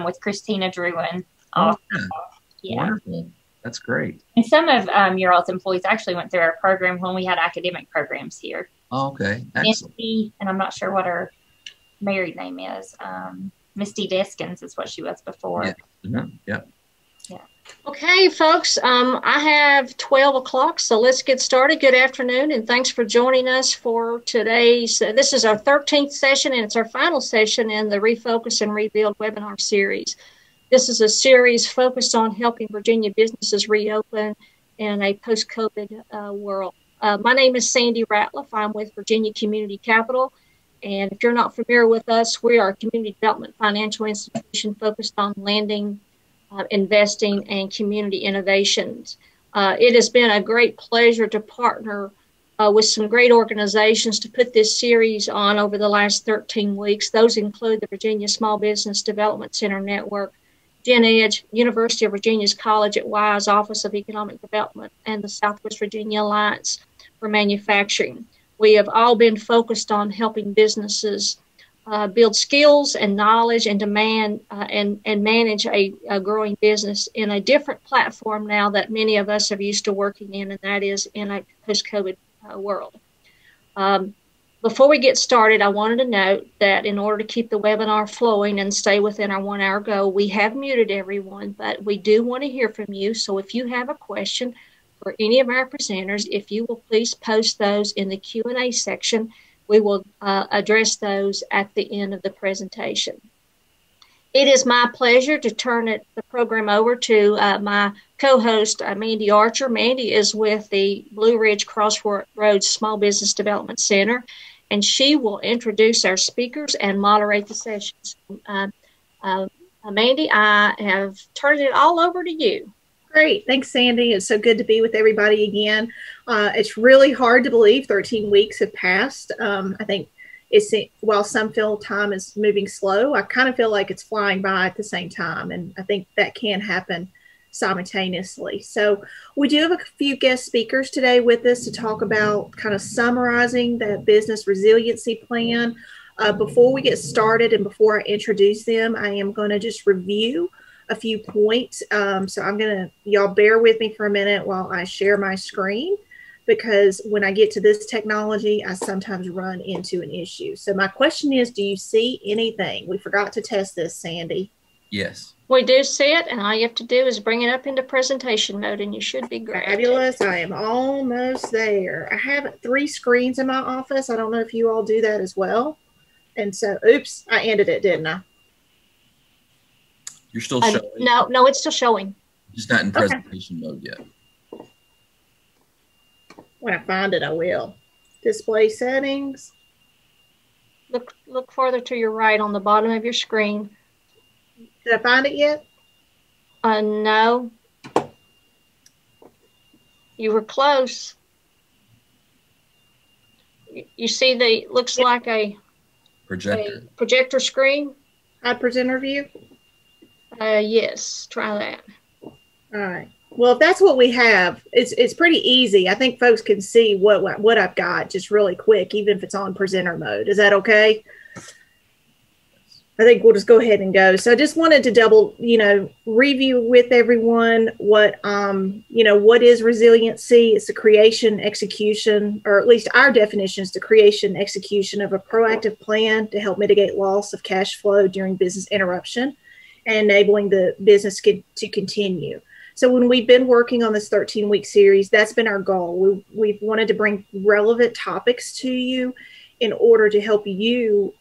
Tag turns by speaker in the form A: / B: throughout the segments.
A: With Christina Druin.
B: Oh, yeah. Wonderful. That's great.
A: And some of your all's employees actually went through our program when we had academic programs here.
B: Oh, okay. Excellent.
A: Misty, and I'm not sure what her married name is. Misty Deskins is what she was before.
B: Yeah. Yeah.
C: Okay, folks, I have 12 o'clock, so let's get started. Good afternoon, and thanks for joining us for today's, this is our 13th session, and it's our final session in the Refocus and Rebuild webinar series. This is a series focused on helping Virginia businesses reopen in a post-COVID world. My name is Sandy Ratliff. I'm with Virginia Community Capital, and if you're not familiar with us, we are a community development financial institution focused on lending, investing, and community innovations. It has been a great pleasure to partner with some great organizations to put this series on over the last 13 weeks. Those include the Virginia Small Business Development Center Network, Gen Edge, University of Virginia's College at Wise Office of Economic Development, and the Southwest Virginia Alliance for Manufacturing. We have all been focused on helping businesses build skills and knowledge and demand and manage a growing business in a different platform now that many of us are used to working in, and that is in a post-COVID world. Before we get started, I wanted to note that in order to keep the webinar flowing and stay within our 1 hour goal, we have muted everyone, but we do want to hear from you. So if you have a question for any of our presenters, if you will please post those in the Q&A section, we will address those at the end of the presentation. It is my pleasure to turn the program over to my co-host, Mandy Archer. Mandy is with the Blue Ridge Crossroads Small Business Development Center, and she will introduce our speakers and moderate the sessions. Mandy, I have turned it all over to you.
D: Great. Thanks, Sandy. It's so good to be with everybody again. It's really hard to believe 13 weeks have passed. I think while some feel time is moving slow, I kind of feel like it's flying by at the same time. And I think that can happen simultaneously. So we do have a few guest speakers today with us to talk about kind of summarizing the business resiliency plan. Before we get started and before I introduce them, I am going to just review a few points. So I'm going to, y'all bear with me for a minute while I share my screen, because when I get to this technology, I sometimes run into an issue. So my question is, do you see anything? We forgot to test this, Sandy.
B: Yes.
C: We do see it, and all you have to do is bring it up into presentation mode, and you should be great.
D: Fabulous. I am almost there. I have 3 screens in my office. I don't know if you all do that as well. And so, oops, I ended it, didn't I?
B: You're still showing?
C: No, it's still showing.
B: Just not in presentation mode yet.
D: When I find it, I will. Display settings.
C: Look further to your right on the bottom of your screen.
D: Did I find it yet?
C: No. You were close. You see looks like a projector screen.
D: Hide presenter view?
C: Yes, try that.
D: All right. Well, if that's what we have, it's pretty easy. I think folks can see what I've got just really quick, even if it's on presenter mode. Is that okay? I think we'll just go ahead and go. So I just wanted to review with everyone what is resiliency. It's the creation, execution, or at least our definition is the creation, execution of a proactive plan to help mitigate loss of cash flow during business interruption and enabling the business to continue. So when we've been working on this 13-week series, that's been our goal. We've wanted to bring relevant topics to you in order to help you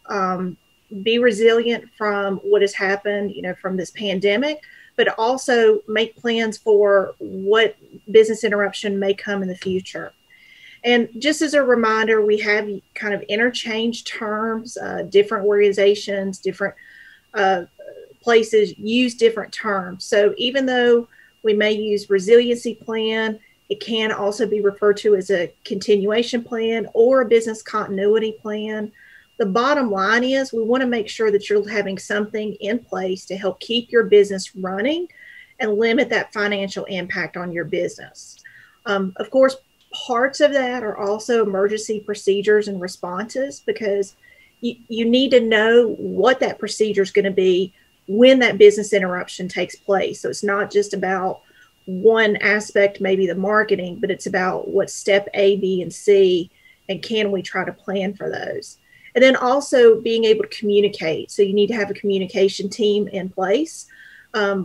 D: be resilient from what has happened, from this pandemic, but also make plans for what business interruption may come in the future. And just as a reminder, we have kind of interchanged terms, different organizations, different places use different terms. So even though we may use resiliency plan, it can also be referred to as a continuation plan or a business continuity plan. The bottom line is we want to make sure that you're having something in place to help keep your business running and limit that financial impact on your business. Of course, parts of that are also emergency procedures and responses, because you need to know what that procedure is going to be when that business interruption takes place. So it's not just about one aspect, maybe the marketing, but it's about what step A, B, and C, and can we try to plan for those? And then also being able to communicate. So you need to have a communication team in place.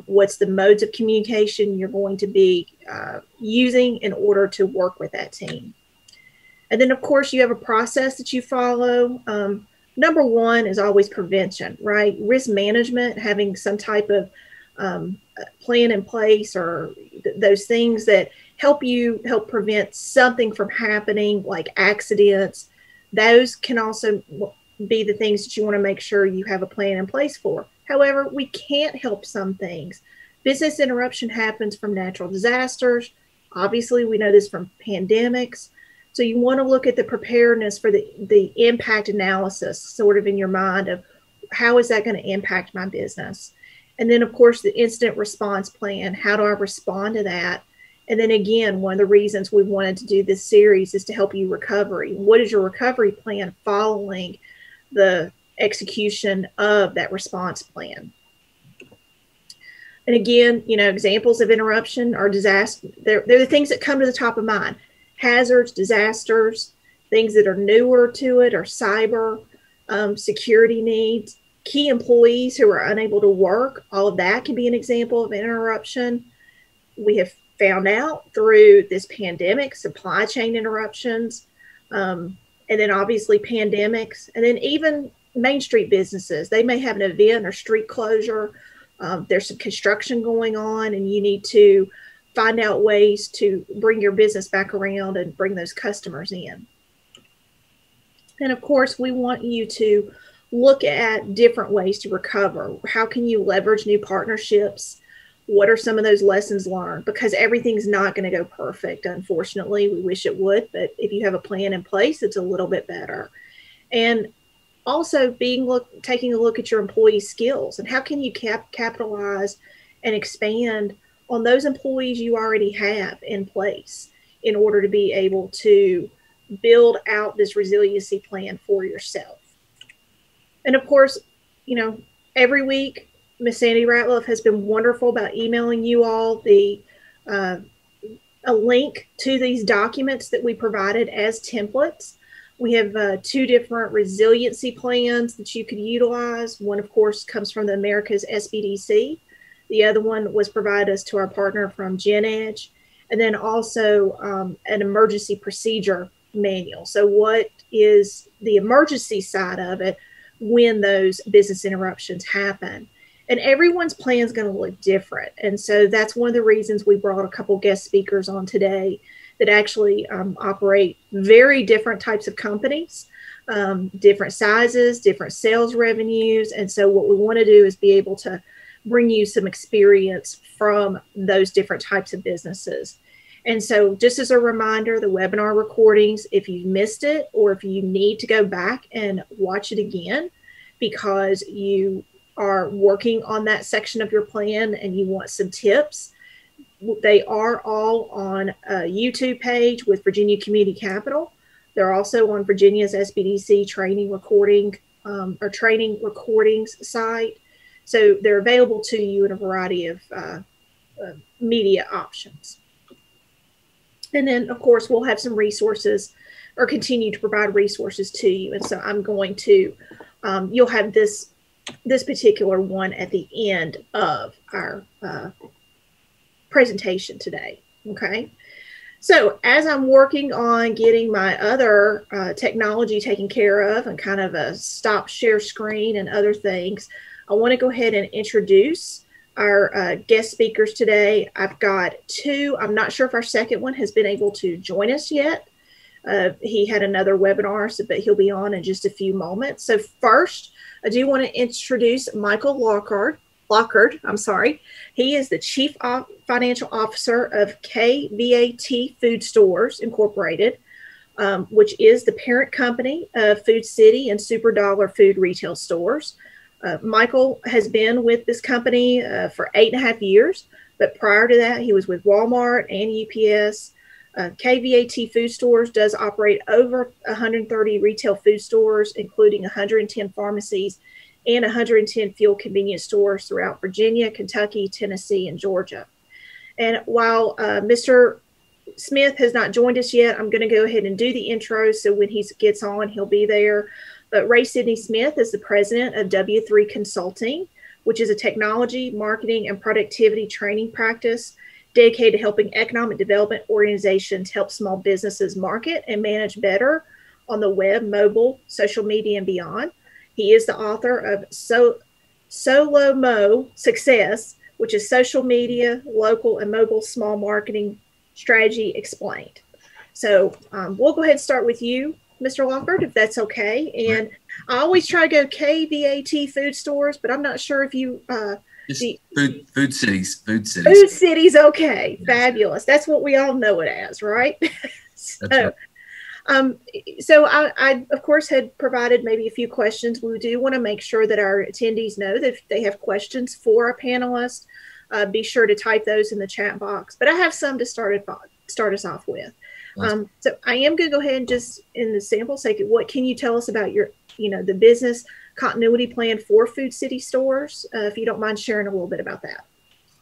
D: What's the modes of communication you're going to be using in order to work with that team? And then, of course, you have a process that you follow. Number one is always prevention, right? Risk management, having some type of plan in place, or those things that help prevent something from happening, like accidents. Those can also be the things that you want to make sure you have a plan in place for. However, we can't help some things. Business interruption happens from natural disasters. Obviously, we know this from pandemics. So you want to look at the preparedness for the impact analysis sort of in your mind of how is that going to impact my business? And then, of course, the incident response plan. How do I respond to that? And then again, one of the reasons we wanted to do this series is to help you recovery. What is your recovery plan following the execution of that response plan? And again, examples of interruption are disaster. They're the things that come to the top of mind. Hazards, disasters, things that are newer to it, or cyber, security needs, key employees who are unable to work. All of that can be an example of interruption. We have found out through this pandemic, supply chain interruptions, and then obviously pandemics, and then even Main Street businesses. They may have an event or street closure. There's some construction going on, and you need to find out ways to bring your business back around and bring those customers in. And of course, we want you to look at different ways to recover. How can you leverage new partnerships? What are some of those lessons learned? Because everything's not going to go perfect. Unfortunately, we wish it would, but if you have a plan in place, it's a little bit better. And also taking a look at your employee skills and how can you capitalize and expand on those employees you already have in place in order to be able to build out this resiliency plan for yourself. And of course, every week, Miss Sandy Ratliff has been wonderful about emailing you all a link to these documents that we provided as templates. We have 2 different resiliency plans that you could utilize. One, of course, comes from the America's SBDC. The other one was provided us to our partner from GenEdge. And then also an emergency procedure manual. So what is the emergency side of it when those business interruptions happen? And everyone's plan is going to look different. And so that's one of the reasons we brought a couple guest speakers on today that actually operate very different types of companies, different sizes, different sales revenues. And so what we want to do is be able to bring you some experience from those different types of businesses. And so just as a reminder, the webinar recordings, if you missed it or if you need to go back and watch it again because you are working on that section of your plan and you want some tips, they are all on a YouTube page with Virginia Community Capital. They're also on Virginia's SBDC training recording or training recordings site. So they're available to you in a variety of media options. And then, of course, we'll have some resources or continue to provide resources to you. And so I'm going to, you'll have this particular one at the end of our presentation today. Okay. So as I'm working on getting my other technology taken care of and kind of a stop share screen and other things, I want to go ahead and introduce our guest speakers today. I've got two. I'm not sure if our second one has been able to join us yet. He had another webinar, but he'll be on in just a few moments. So first, I do want to introduce Michael Lockard. He is the Chief Financial Officer of KVAT Food Stores Incorporated, which is the parent company of Food City and Super Dollar Food Retail Stores. Michael has been with this company for 8.5 years, but prior to that, he was with Walmart and UPS. KVAT Food Stores does operate over 130 retail food stores, including 110 pharmacies and 110 fuel convenience stores throughout Virginia, Kentucky, Tennessee, and Georgia. And while Mr. Smith has not joined us yet, I'm going to go ahead and do the intro, so when he gets on, he'll be there. But Ray Sidney Smith is the president of W3 Consulting, which is a technology, marketing, and productivity training practice dedicated to helping economic development organizations help small businesses market and manage better on the web, mobile, social media, and beyond. He is the author of Solo Mo Success, which is social media, local, and mobile small marketing strategy explained. So we'll go ahead and start with you, Mr. Lockard, if that's okay. And I always try to go KVAT Food Stores, but I'm not sure if you
B: Food Cities.
D: Food Cities, okay. Yes. Fabulous. That's what we all know it as, right? So I, of course, had provided maybe a few questions. We do want to make sure that our attendees know that if they have questions for our panelists, be sure to type those in the chat box. But I have some to start us off with. So I am going to go ahead and just in the sample say, what can you tell us about your, the business continuity plan for Food City stores? If you don't mind sharing a little bit about that.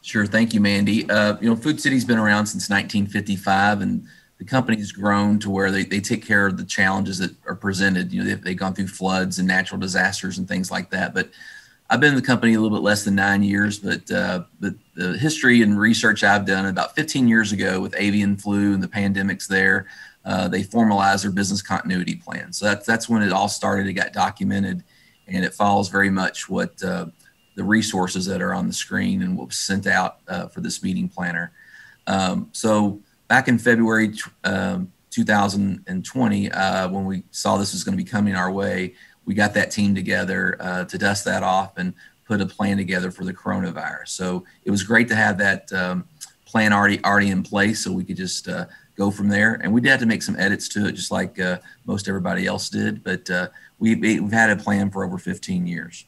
B: Sure. Thank you, Mandy. Food City's been around since 1955, and the company's grown to where they take care of the challenges that are presented. They've gone through floods and natural disasters and things like that. But I've been in the company a little bit less than 9 years, but the history and research I've done about 15 years ago with avian flu and the pandemics there, they formalized their business continuity plan. So that's when it all started. It got documented, and it follows very much what the resources that are on the screen and what was sent out for this meeting planner. So back in February 2020, when we saw this was going to be coming our way, we got that team together to dust that off and put a plan together for the coronavirus. So it was great to have that plan already in place, so we could just go from there. And we did have to make some edits to it, just like most everybody else did. But we've had a plan for over 15 years.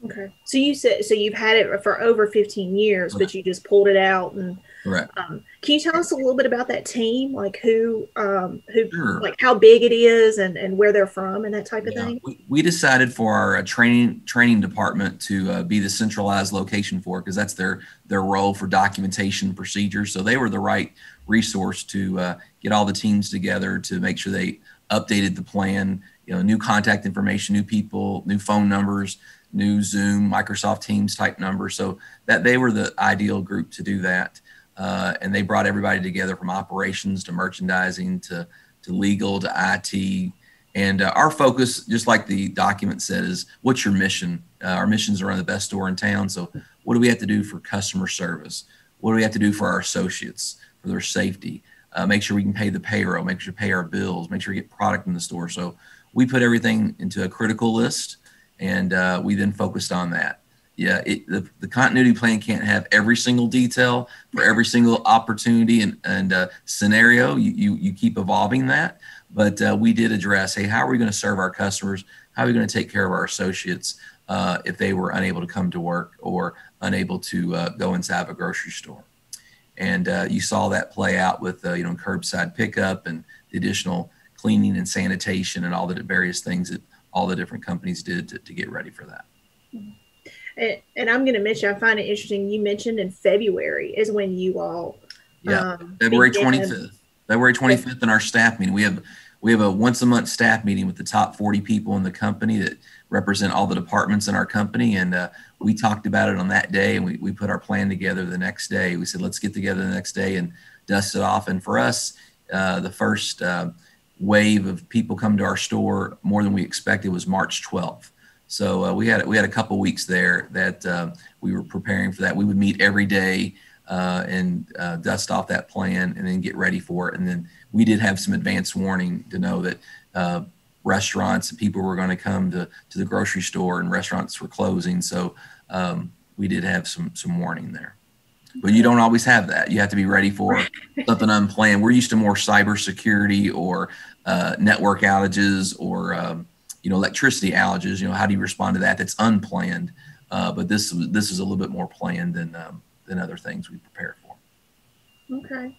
D: Okay. So you said, so you've had it for over 15 years, but you just pulled it out. And
B: correct.
D: Can you tell us a little bit about that team, like who,
B: Sure.
D: like how big it is and where they're from and that type of thing?
B: We decided for our training department to be the centralized location for it, because that's their role for documentation procedures. So they were the right resource to get all the teams together to make sure they updated the plan, new contact information, new people, new phone numbers, new Zoom, Microsoft Teams type numbers. So that they were the ideal group to do that. And they brought everybody together from operations to merchandising to legal to IT. And our focus, just like the document said, is what's your mission? Our mission is to run the best store in town. So what do we have to do for customer service? What do we have to do for our associates, for their safety? Make sure we can pay the payroll, make sure we pay our bills, make sure we get product in the store. So we put everything into a critical list, and we then focused on that. Yeah, the continuity plan can't have every single detail for every single opportunity and scenario. You keep evolving that. But we did address, hey, how are we going to serve our customers? How are we going to take care of our associates if they were unable to come to work or unable to go inside a grocery store? And you saw that play out with curbside pickup and the additional cleaning and sanitation and all the various things that all the different companies did to get ready for that.
D: And I'm going to mention, I find it interesting, you mentioned in February is when you all
B: February 25th. February 25th in our staff meeting. we have a once a month staff meeting with the top 40 people in the company that represent all the departments in our company. And we talked about it on that day, and we put our plan together the next day. We said, let's get together the next day and dust it off. And for us, the first wave of people come to our store, more than we expected, was March 12th. So we had a couple weeks there that we were preparing for that. We would meet every day and dust off that plan and then get ready for it. And then we did have some advance warning to know that restaurants and people were going to come to the grocery store, and restaurants were closing. So we did have some warning there. But you don't always have that. You have to be ready for something unplanned. We're used to more cybersecurity or network outages or electricity outages. How do you respond to that? That's unplanned. But this is a little bit more planned than other things we prepared for.
D: Okay.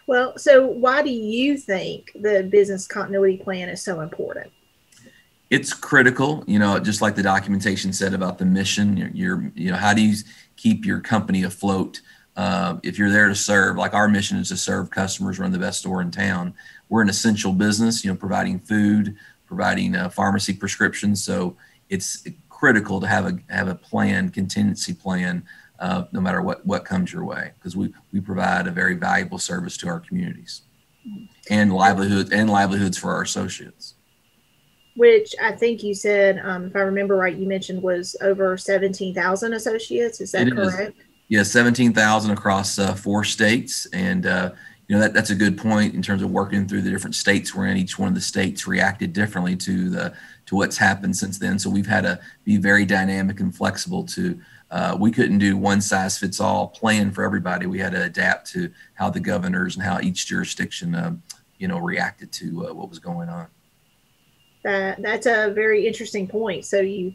D: Well, so why do you think the business continuity plan is so important?
B: It's critical, just like the documentation said about the mission. How do you keep your company afloat? If you're there to serve, like our mission is to serve customers, run the best store in town. We're an essential business, providing food, providing pharmacy prescriptions. So it's critical to have a plan, contingency plan, no matter what comes your way, because we provide a very valuable service to our communities and livelihoods for our associates.
D: Which I think you said, if I remember right, you mentioned was over 17,000 associates. Is that correct?
B: Yeah, 17,000 across 4 states. And, that's a good point in terms of working through the different states we're in. Each one of the states reacted differently to what's happened since then. So we've had to be very dynamic and flexible we couldn't do one size fits all plan for everybody. We had to adapt to how the governors and how each jurisdiction, reacted to what was going on.
D: That's a very interesting point. So you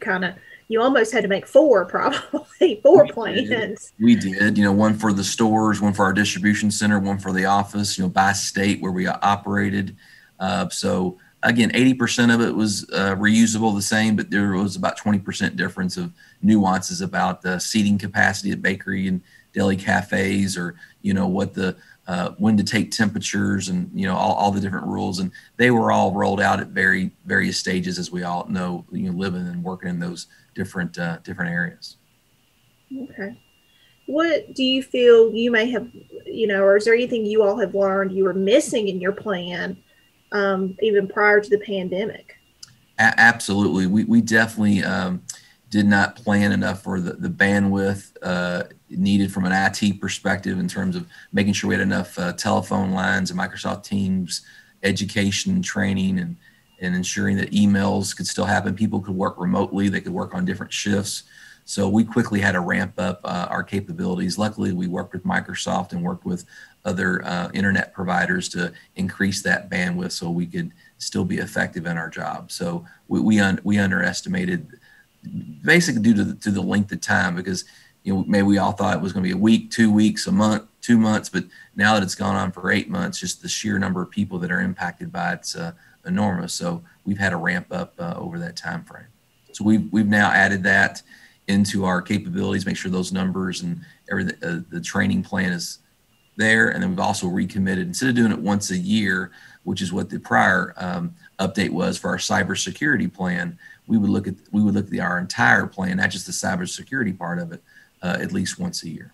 D: almost had to make 4 plans.
B: We did, one for the stores, one for our distribution center, one for the office, by state where we operated. So again, 80% of it was reusable, the same, but there was about 20% difference of nuances about the seating capacity at bakery and deli cafes, or, what when to take temperatures and, all the different rules. And they were all rolled out at various stages, as we all know, living and working in those different areas.
D: Okay. What do you feel you may have, or is there anything you all have learned you were missing in your plan, even prior to the pandemic?
B: Absolutely. We definitely did not plan enough for the bandwidth needed from an IT perspective, in terms of making sure we had enough telephone lines and Microsoft Teams education, training, and ensuring that emails could still happen. People could work remotely. They could work on different shifts. So we quickly had to ramp up our capabilities. Luckily, we worked with Microsoft and worked with other internet providers to increase that bandwidth so we could still be effective in our job. So we underestimated, basically due to the length of time, because maybe we all thought it was going to be a week, 2 weeks, a month, 2 months, but now that it's gone on for 8 months, just the sheer number of people that are impacted by it's enormous. So we've had to ramp up over that time frame. So we've now added that into our capabilities, make sure those numbers and everything, the training plan is there. And then we've also recommitted, instead of doing it once a year, which is what the prior update was for our cybersecurity plan, we would look at our entire plan, not just the cybersecurity part of it, at least once a year.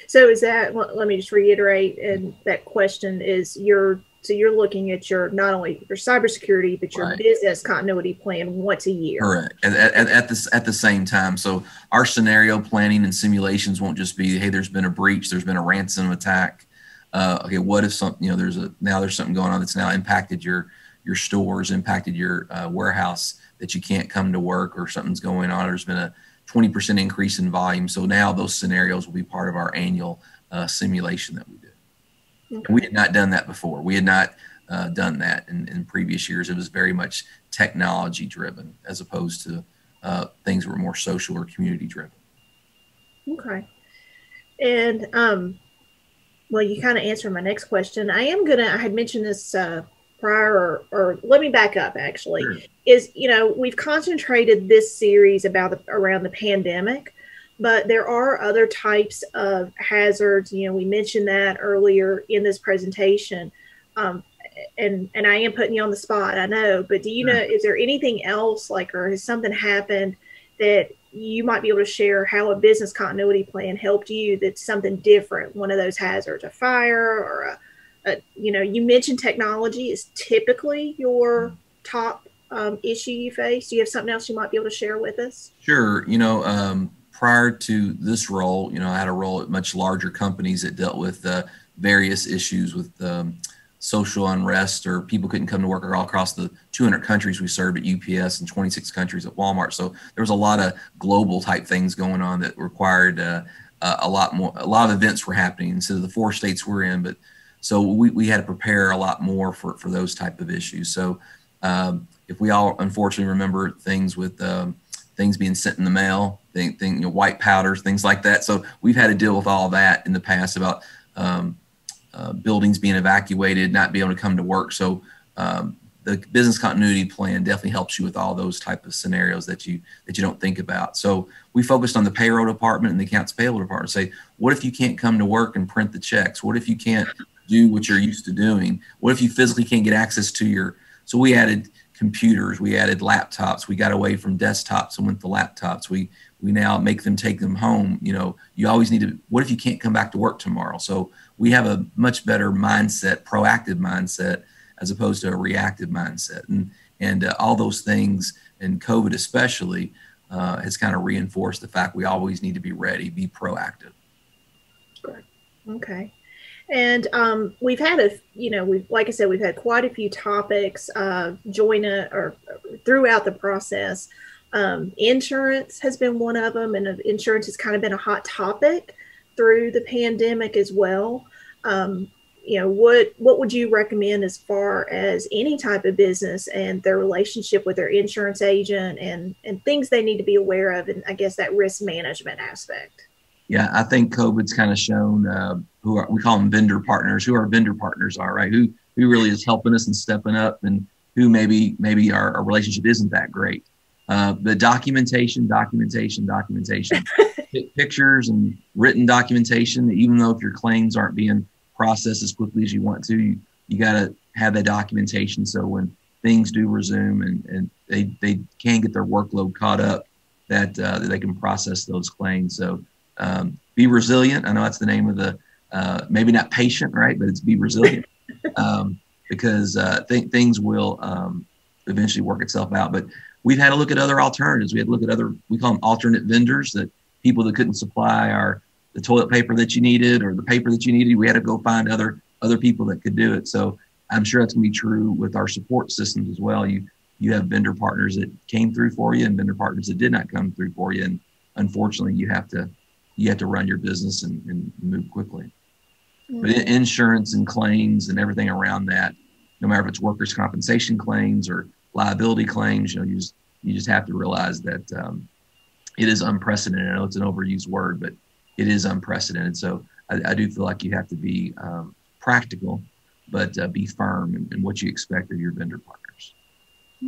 D: So is that, let me just reiterate, and that question is you're looking at not only your cybersecurity, but your business continuity plan once a year.
B: Correct. At the same time. So our scenario planning and simulations won't just be, hey, there's been a breach, there's been a ransom attack. Okay, what if something, there's something going on that's now impacted your stores, impacted your warehouse, that you can't come to work, or something's going on, or there's been a 20% increase in volume. So now those scenarios will be part of our annual simulation that we do. Okay. We had not done that before. We had not done that in previous years. It was very much technology driven, as opposed to things that were more social or community driven.
D: Okay. And well, you kind of answered my next question. I had mentioned this prior, or let me back up actually. Sure. Is, we've concentrated this series around the pandemic, but there are other types of hazards. We mentioned that earlier in this presentation. and I am putting you on the spot, I know, but do you know, is there anything else, like, or has something happened that you might be able to share how a business continuity plan helped you, that's something different, one of those hazards, a fire or you mentioned technology is typically your top issue you face. Do you have something else you might be able to share with us?
B: Sure. Prior to this role, I had a role at much larger companies that dealt with various issues with social unrest, or people couldn't come to work all across the 200 countries we served at UPS and 26 countries at Walmart. So there was a lot of global type things going on that required a lot of events were happening instead of the 4 states we're in. But so we had to prepare a lot more for those type of issues. So if we all unfortunately remember things with things being sent in the mail, white powders, things like that. So we've had to deal with all that in the past about buildings being evacuated, not being able to come to work. So the business continuity plan definitely helps you with all those type of scenarios that you don't think about. So we focused on the payroll department and the accounts payable department. Say, what if you can't come to work and print the checks? What if you can't do what you're used to doing? What if you physically can't get access to your? So we added computers, we added laptops, we got away from desktops and went to laptops. We now make them take them home. You always need to, what if you can't come back to work tomorrow? So we have a much better mindset, proactive mindset, as opposed to a reactive mindset. And all those things, and COVID especially, has kind of reinforced the fact we always need to be ready, be proactive.
D: Okay. And we've had like I said, we've had quite a few topics or throughout the process. Insurance has been one of them, and insurance has kind of been a hot topic through the pandemic as well. What would you recommend as far as any type of business and their relationship with their insurance agent and things they need to be aware of, and I guess that risk management aspect?
B: Yeah, I think COVID's kind of shown we call them vendor partners, who our vendor partners are, right? Who really is helping us and stepping up, and who maybe our relationship isn't that great. The documentation, pictures and written documentation, even though if your claims aren't being processed as quickly as you want to, you got to have that documentation. So when things do resume and they can get their workload caught up, that they can process those claims. So be resilient. I know that's the name of the, maybe not patient, right? But it's be resilient because things will eventually work itself out. But we've had to look at other alternatives. We had to look at we call them alternate vendors, that people that couldn't supply the toilet paper that you needed or the paper that you needed. We had to go find other people that could do it. So I'm sure that's going to be true with our support systems as well. You have vendor partners that came through for you and vendor partners that did not come through for you. And unfortunately, you have to run your business and move quickly. Mm-hmm. But insurance and claims and everything around that, no matter if it's workers' compensation claims or liability claims, you just have to realize that it is unprecedented. I know it's an overused word, but it is unprecedented. So I do feel like you have to be practical, but be firm in what you expect of your vendor partners.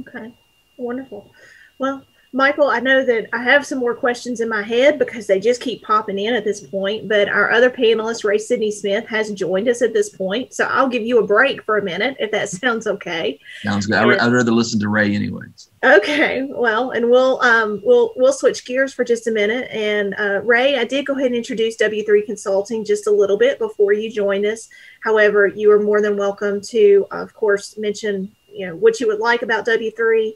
D: Okay, wonderful. Well, Michael, I know that I have some more questions in my head because they just keep popping in at this point, but our other panelist, Ray Sidney Smith, has joined us at this point. So I'll give you a break for a minute, if that sounds okay.
B: Sounds good. I'd rather listen to Ray anyways.
D: Okay, well, and we'll switch gears for just a minute. And Ray, I did go ahead and introduce W3 Consulting just a little bit before you joined us. However, you are more than welcome to, of course, mention what you would like about W3.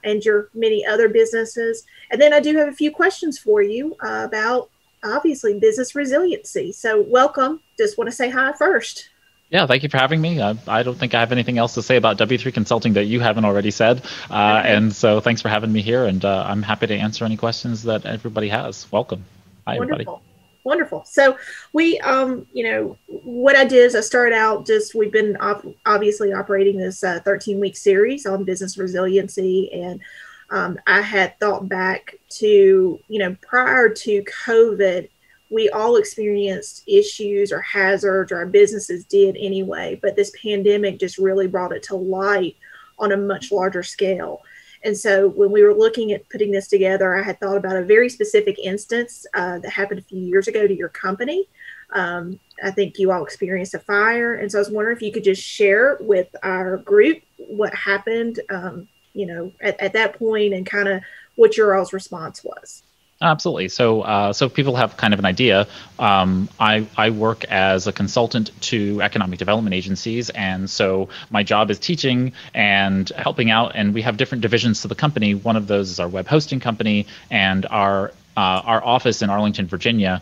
D: And your many other businesses. And then I do have a few questions for you about, obviously, business resiliency. So welcome. Just want to say hi first.
E: Yeah, thank you for having me. I don't think I have anything else to say about W3 Consulting that you haven't already said. Okay. And so thanks for having me here. And I'm happy to answer any questions that everybody has. Welcome. Hi, everybody.
D: Wonderful. So we, what I did is I started out we've been obviously operating this 13-week series on business resiliency. And I had thought back to, prior to COVID, we all experienced issues or hazards, or our businesses did anyway. But this pandemic just really brought it to light on a much larger scale. And so when we were looking at putting this together, I had thought about a very specific instance that happened a few years ago to your company. I think you all experienced a fire. And so I was wondering if you could just share with our group what happened, at that point, and kind of what your all's response was.
E: Absolutely. So people have kind of an idea. I work as a consultant to economic development agencies, and so my job is teaching and helping out. And we have different divisions to the company. One of those is our web hosting company, and our office in Arlington, Virginia,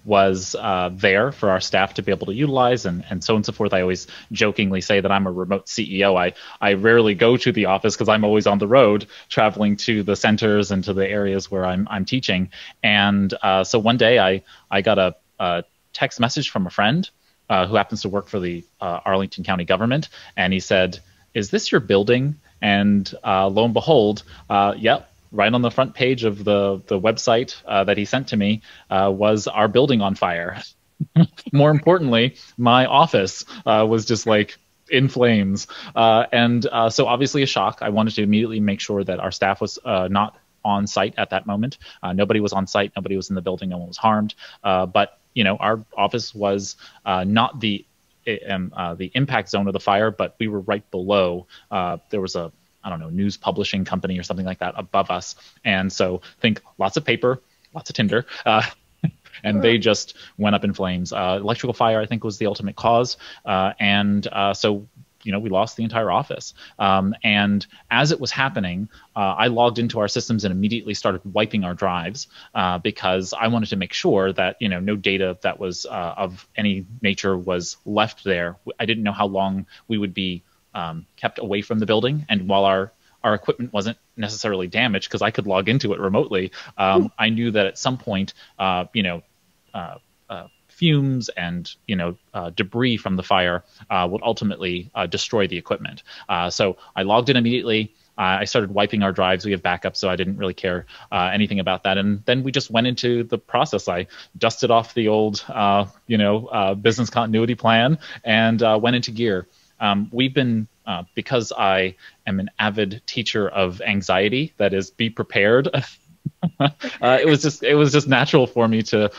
E: was there for our staff to be able to utilize, and so on and so forth. I always jokingly say that I'm a remote CEO. I rarely go to the office because I'm always on the road, traveling to the centers and to the areas where I'm teaching. And so one day I got a text message from a friend who happens to work for the Arlington County government, and he said, "Is this your building?" And lo and behold, yep. Right on the front page of the website that he sent to me was our building on fire. More importantly, my office was just like in flames. And so obviously a shock. I wanted to immediately make sure that our staff was not on site at that moment. Nobody was on site. Nobody was in the building. No one was harmed. But, our office was not the impact zone of the fire, but we were right below. There was a news publishing company or something like that above us. And so think lots of paper, lots of tinder, and they just went up in flames. Electrical fire, I think, was the ultimate cause. So we lost the entire office. And as it was happening, I logged into our systems and immediately started wiping our drives because I wanted to make sure that, no data that was of any nature was left there. I didn't know how long we would be kept away from the building, and while our equipment wasn't necessarily damaged because I could log into it remotely, I knew that at some point, fumes and debris from the fire would ultimately destroy the equipment. So I logged in immediately. I started wiping our drives. We have backups, so I didn't really care anything about that. And then we just went into the process. I dusted off the old, business continuity plan and went into gear. We've been, because I am an avid teacher of anxiety, that is, be prepared. It was just natural for me to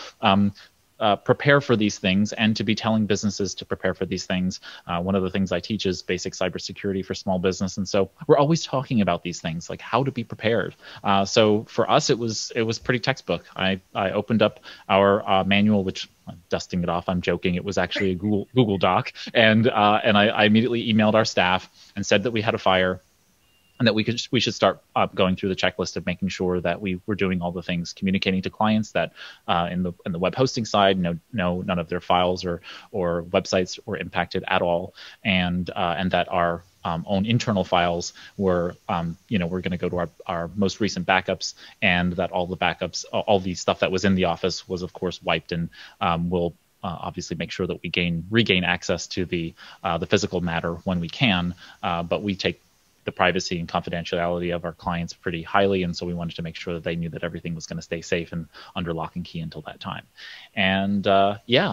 E: prepare for these things and to be telling businesses to prepare for these things. One of the things I teach is basic cybersecurity for small business, and so we're always talking about these things, like how to be prepared. So for us, it was pretty textbook. I opened up our manual, which I'm dusting it off. I'm joking. It was actually a Google Doc, and I immediately emailed our staff and said that we had a fire, and that we should start going through the checklist of making sure that we were doing all the things, communicating to clients that in the web hosting side, none of their files or websites were impacted at all, and that our own internal files were, we're going to go to our most recent backups, and that all the backups, all the stuff that was in the office was of course wiped, and we'll obviously make sure that we regain access to the physical matter when we can, but we take the privacy and confidentiality of our clients pretty highly, and so we wanted to make sure that they knew that everything was going to stay safe and under lock and key until that time. And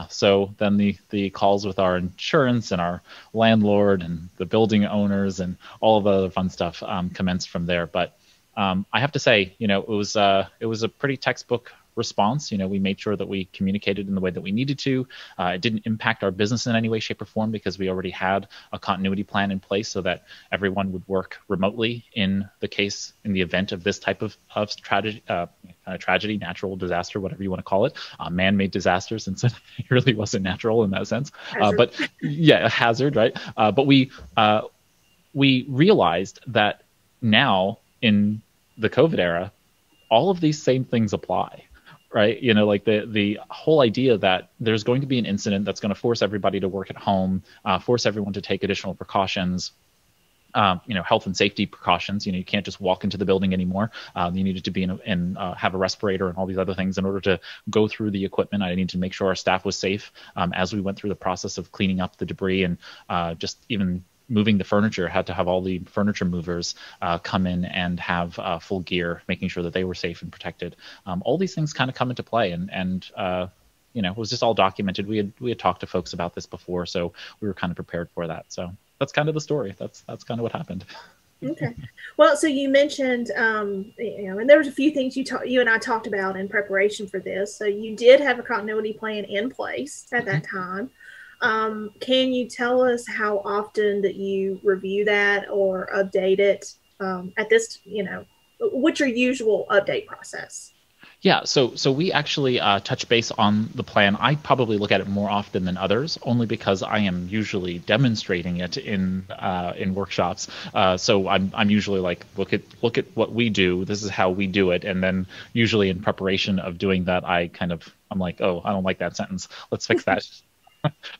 E: so then the calls with our insurance and our landlord and the building owners and all of the other fun stuff commenced from there. But I have to say, it was a pretty textbook response. We made sure that we communicated in the way that we needed to. It didn't impact our business in any way, shape, or form because we already had a continuity plan in place so that everyone would work remotely in the event of this type of tragedy, natural disaster, whatever you want to call it, man-made disaster, since it really wasn't natural in that sense. But yeah, a hazard, right? But we realized that now in the COVID era, all of these same things apply. Right, like the whole idea that there's going to be an incident that's going to force everybody to work at home, force everyone to take additional precautions, health and safety precautions. You can't just walk into the building anymore. You needed to be have a respirator and all these other things in order to go through the equipment. I needed to make sure our staff was safe as we went through the process of cleaning up the debris, and just even moving the furniture, had to have all the furniture movers come in and have full gear, making sure that they were safe and protected. All these things kind of come into play, and it was just all documented. We had talked to folks about this before, so we were kind of prepared for that. So that's kind of the story. That's kind of what happened.
D: Okay. Well, so you mentioned, and there was a few things you and I talked about in preparation for this. So you did have a continuity plan in place at that time. Can you tell us how often that you review that or update it at this, what's your usual update process?
E: Yeah, so we actually touch base on the plan. I probably look at it more often than others, only because I am usually demonstrating it in workshops. So I'm usually like, look at what we do. This is how we do it, and then usually in preparation of doing that, I'm like, oh, I don't like that sentence. Let's fix that.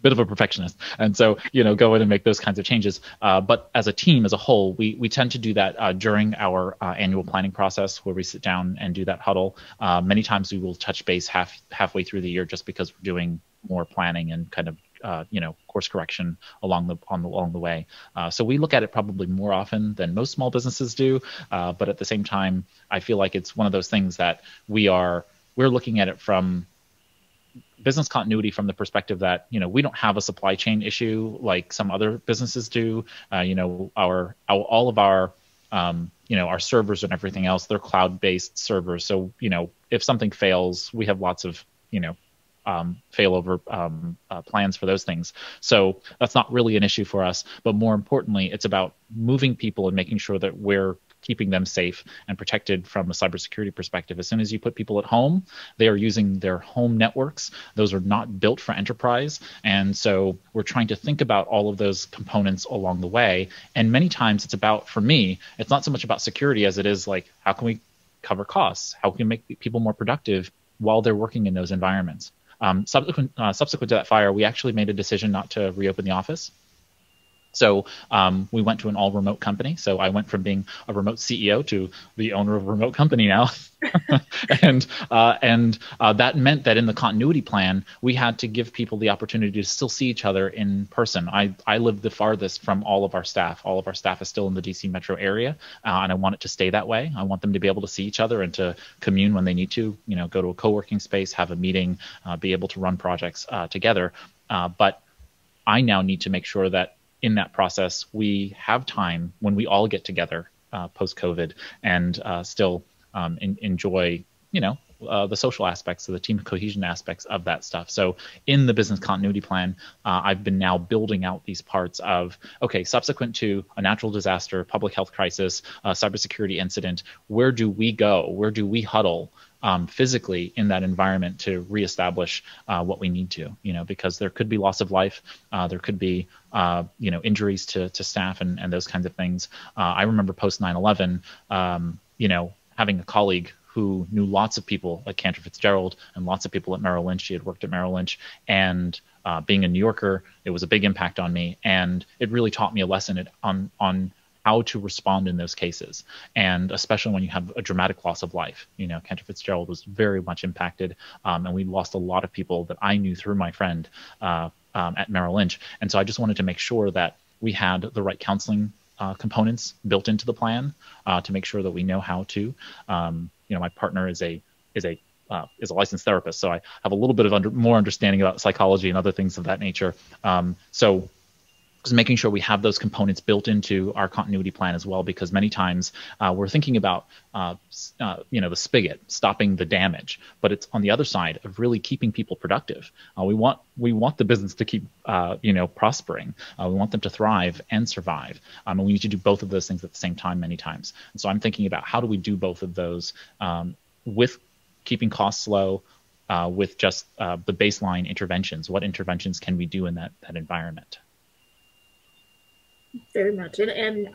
E: Bit of a perfectionist, and so go in and make those kinds of changes. But as a team, as a whole, we tend to do that during our annual planning process, where we sit down and do that huddle. Many times we will touch base halfway through the year, just because we're doing more planning and kind of course correction along the way. So we look at it probably more often than most small businesses do. But at the same time, I feel like it's one of those things that we're looking at it from business continuity from the perspective that we don't have a supply chain issue like some other businesses do. All of our our servers and everything else, they're cloud-based servers. So if something fails, we have lots of failover plans for those things. So that's not really an issue for us. But more importantly, it's about moving people and making sure that we're keeping them safe and protected from a cybersecurity perspective. As soon as you put people at home, they are using their home networks. Those are not built for enterprise. And so we're trying to think about all of those components along the way. And many times for me, it's not so much about security as it is like, how can we cover costs? How can we make people more productive while they're working in those environments? Subsequent to that fire, we actually made a decision not to reopen the office. So we went to an all-remote company. So I went from being a remote CEO to the owner of a remote company now. and that meant that in the continuity plan, we had to give people the opportunity to still see each other in person. I live the farthest from all of our staff. All of our staff is still in the DC metro area, and I want it to stay that way. I want them to be able to see each other and to commune when they need to, go to a co-working space, have a meeting, be able to run projects together. But I now need to make sure that in that process, we have time when we all get together post-COVID and still enjoy, the social aspects of the team cohesion aspects of that stuff. So in the business continuity plan, I've been now building out these parts of, okay, subsequent to a natural disaster, public health crisis, cybersecurity incident, where do we go? Where do we huddle physically in that environment to reestablish what we need to, because there could be loss of life, there could be, injuries to staff and those kinds of things. I remember post 9/11, having a colleague who knew lots of people at Cantor Fitzgerald and lots of people at Merrill Lynch. She had worked at Merrill Lynch, and being a New Yorker, it was a big impact on me, and it really taught me a lesson on how to respond in those cases, and especially when you have a dramatic loss of life. Cantor Fitzgerald was very much impacted, and we lost a lot of people that I knew through my friend at Merrill Lynch. And so I just wanted to make sure that we had the right counseling components built into the plan to make sure that we know how to. My partner is a licensed therapist, so I have a little bit of more understanding about psychology and other things of that nature. So just making sure we have those components built into our continuity plan as well, because many times we're thinking about the spigot, stopping the damage, but it's on the other side of really keeping people productive. We want the business to keep prospering. We want them to thrive and survive, and we need to do both of those things at the same time many times. And so I'm thinking about how do we do both of those with keeping costs low, with just the baseline interventions. What interventions can we do in that environment?
D: Very much. And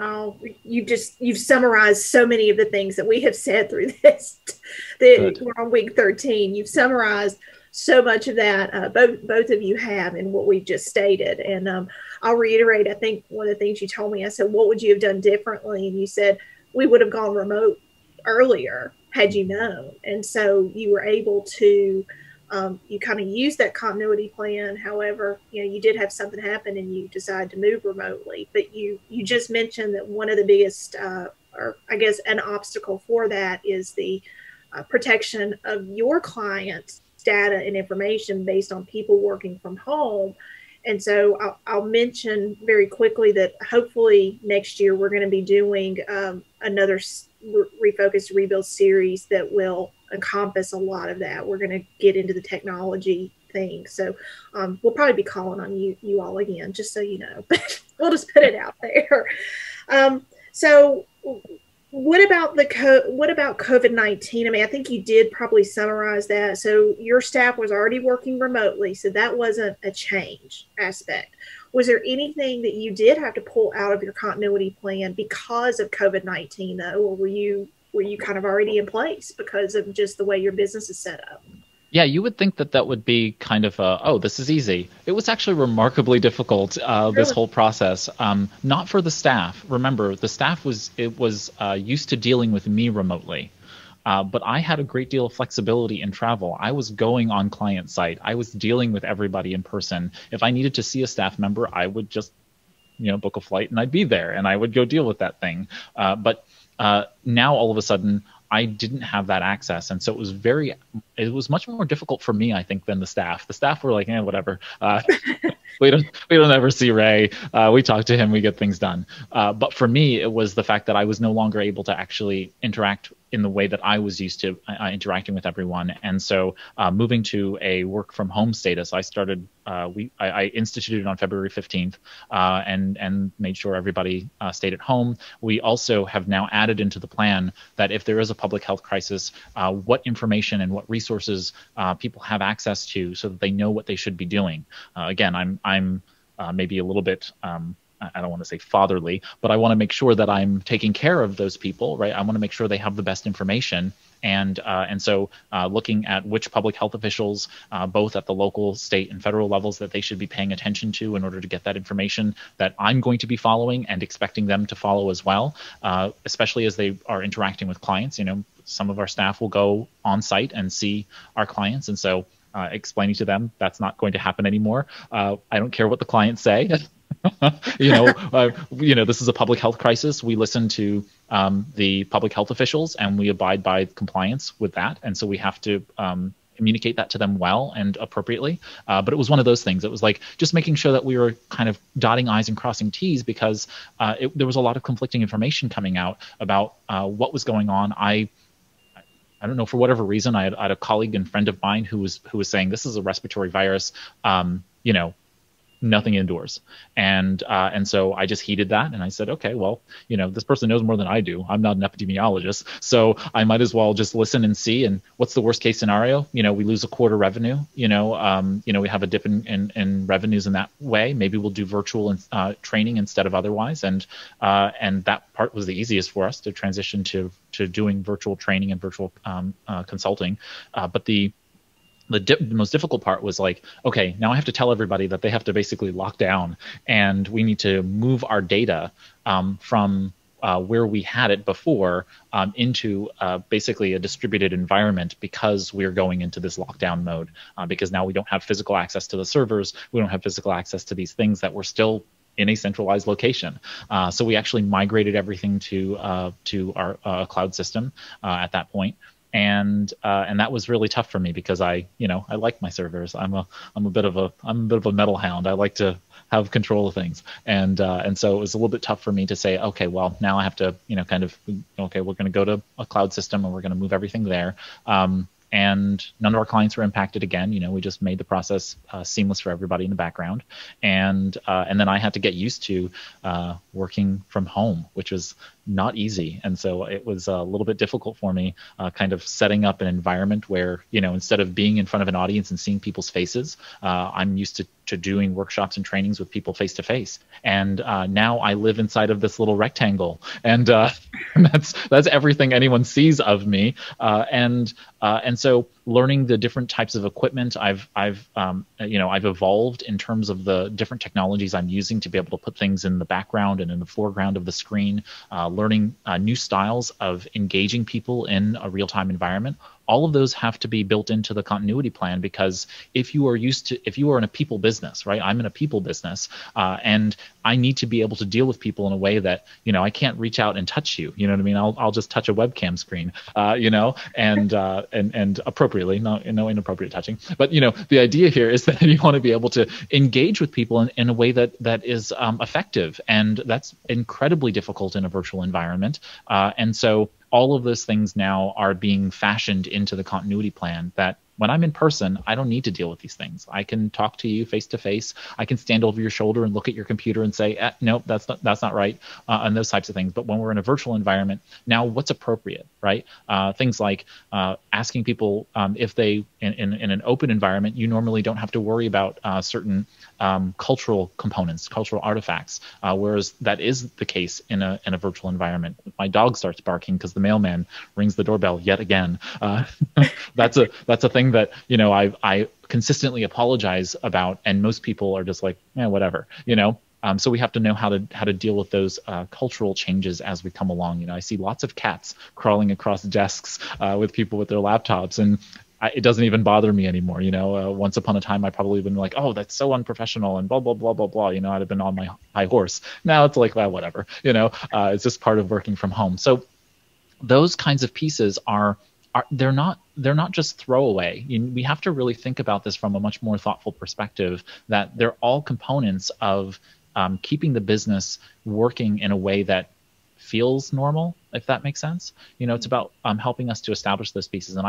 D: you've summarized so many of the things that we have said through this. We're on week 13. You've summarized so much of that. Both of you have in what we've just stated. And I'll reiterate, I think one of the things you told me, I said, what would you have done differently? And you said, we would have gone remote earlier had you known. And so you were able to you kind of use that continuity plan. However, you did have something happen and you decided to move remotely. But you just mentioned that one of the biggest, or I guess an obstacle for that, is the protection of your clients' data and information based on people working from home. And so I'll mention very quickly that hopefully next year we're going to be doing another Refocus Rebuild series that will encompass a lot of that. We're going to get into the technology thing. So we'll probably be calling on you all again, just so you know. We'll just put it out there. So what about COVID-19? I mean, I think you did probably summarize that. So your staff was already working remotely, so that wasn't a change aspect. Was there anything that you did have to pull out of your continuity plan because of COVID-19 though, or were you kind of already in place because of just the way your business is set up?
E: Yeah, you would think that would be kind of oh, this is easy. It was actually remarkably difficult, this whole process. Not for the staff. Remember, the staff was used to dealing with me remotely. But I had a great deal of flexibility in travel. I was going on client site. I was dealing with everybody in person. If I needed to see a staff member, I would just book a flight and I'd be there and I would go deal with that thing. But now all of a sudden, I didn't have that access, and so it was much more difficult for me, I think, than the staff. The staff were like, whatever. We don't ever see Ray. We talk to him, we get things done. But for me, it was the fact that I was no longer able to actually interact in the way that I was used to interacting with everyone. And so moving to a work from home status, I started, I instituted it on February 15th and made sure everybody stayed at home. We also have now added into the plan that if there is a public health crisis, what information and what resources people have access to so that they know what they should be doing. Again, I'm maybe a little bit I don't want to say fatherly, but I want to make sure that I'm taking care of those people, right? I want to make sure they have the best information. And so looking at which public health officials, both at the local, state, and federal levels that they should be paying attention to in order to get that information that I'm going to be following and expecting them to follow as well, especially as they are interacting with clients. Some of our staff will go on site and see our clients. And so explaining to them that's not going to happen anymore. I don't care what the clients say. This is a public health crisis. We listen to the public health officials and we abide by compliance with that. And so we have to communicate that to them well and appropriately. But it was one of those things. It was like just making sure that we were kind of dotting I's and crossing T's because there was a lot of conflicting information coming out about what was going on. I don't know, for whatever reason, I had a colleague and friend of mine who was saying this is a respiratory virus, nothing indoors. And so I just heeded that. And I said, okay, well, this person knows more than I do. I'm not an epidemiologist. So I might as well just listen and see. And what's the worst case scenario? We lose a quarter revenue, we have a dip in revenues in that way. Maybe we'll do virtual training instead of otherwise. And that part was the easiest for us to transition to doing virtual training and virtual consulting. But the most difficult part was like, okay, now I have to tell everybody that they have to basically lock down and we need to move our data from where we had it before into basically a distributed environment because we're going into this lockdown mode because now we don't have physical access to the servers. We don't have physical access to these things that we're still in a centralized location. So we actually migrated everything to our cloud system at that point. And that was really tough for me because I like my servers. I'm a bit of a metal hound. I like to have control of things. And so it was a little bit tough for me to say, okay, well, now I have to, we're going to go to a cloud system and we're going to move everything there. And none of our clients were impacted again. We just made the process seamless for everybody in the background. And then I had to get used to working from home, which was not easy. And so it was a little bit difficult for me kind of setting up an environment where, instead of being in front of an audience and seeing people's faces, I'm used to doing workshops and trainings with people face to face. And now I live inside of this little rectangle. And that's everything anyone sees of me. And so learning the different types of equipment, I've evolved in terms of the different technologies I'm using to be able to put things in the background and in the foreground of the screen, learning new styles of engaging people in a real-time environment. all of those have to be built into the continuity plan, because if you are in a people business, right? I'm in a people business, and I need to be able to deal with people in a way that, I can't reach out and touch you. You know what I mean? I'll just touch a webcam screen, and appropriately, no inappropriate touching. But, the idea here is that you want to be able to engage with people in a way that is effective. And that's incredibly difficult in a virtual environment. And so all of those things now are being fashioned into the continuity plan, that when I'm in person, I don't need to deal with these things. I can talk to you face to face. I can stand over your shoulder and look at your computer and say, nope, that's not right, and those types of things. But when we're in a virtual environment, now what's appropriate, right? Things like asking people if they, in an open environment, you normally don't have to worry about certain cultural components, cultural artifacts, whereas that is the case in a virtual environment. My dog starts barking because the mailman rings the doorbell yet again. That's a thing that I consistently apologize about, and most people are just like, whatever, So we have to know how to deal with those cultural changes as we come along. I see lots of cats crawling across desks with people with their laptops, and it doesn't even bother me anymore. Once upon a time, I probably been like, oh, that's so unprofessional and blah, blah, blah, blah, blah. I'd have been on my high horse. Now it's like, well, whatever, it's just part of working from home. So those kinds of pieces they're not just throwaway. We have to really think about this from a much more thoughtful perspective, that they're all components of keeping the business working in a way that feels normal, if that makes sense. It's about helping us to establish those pieces. And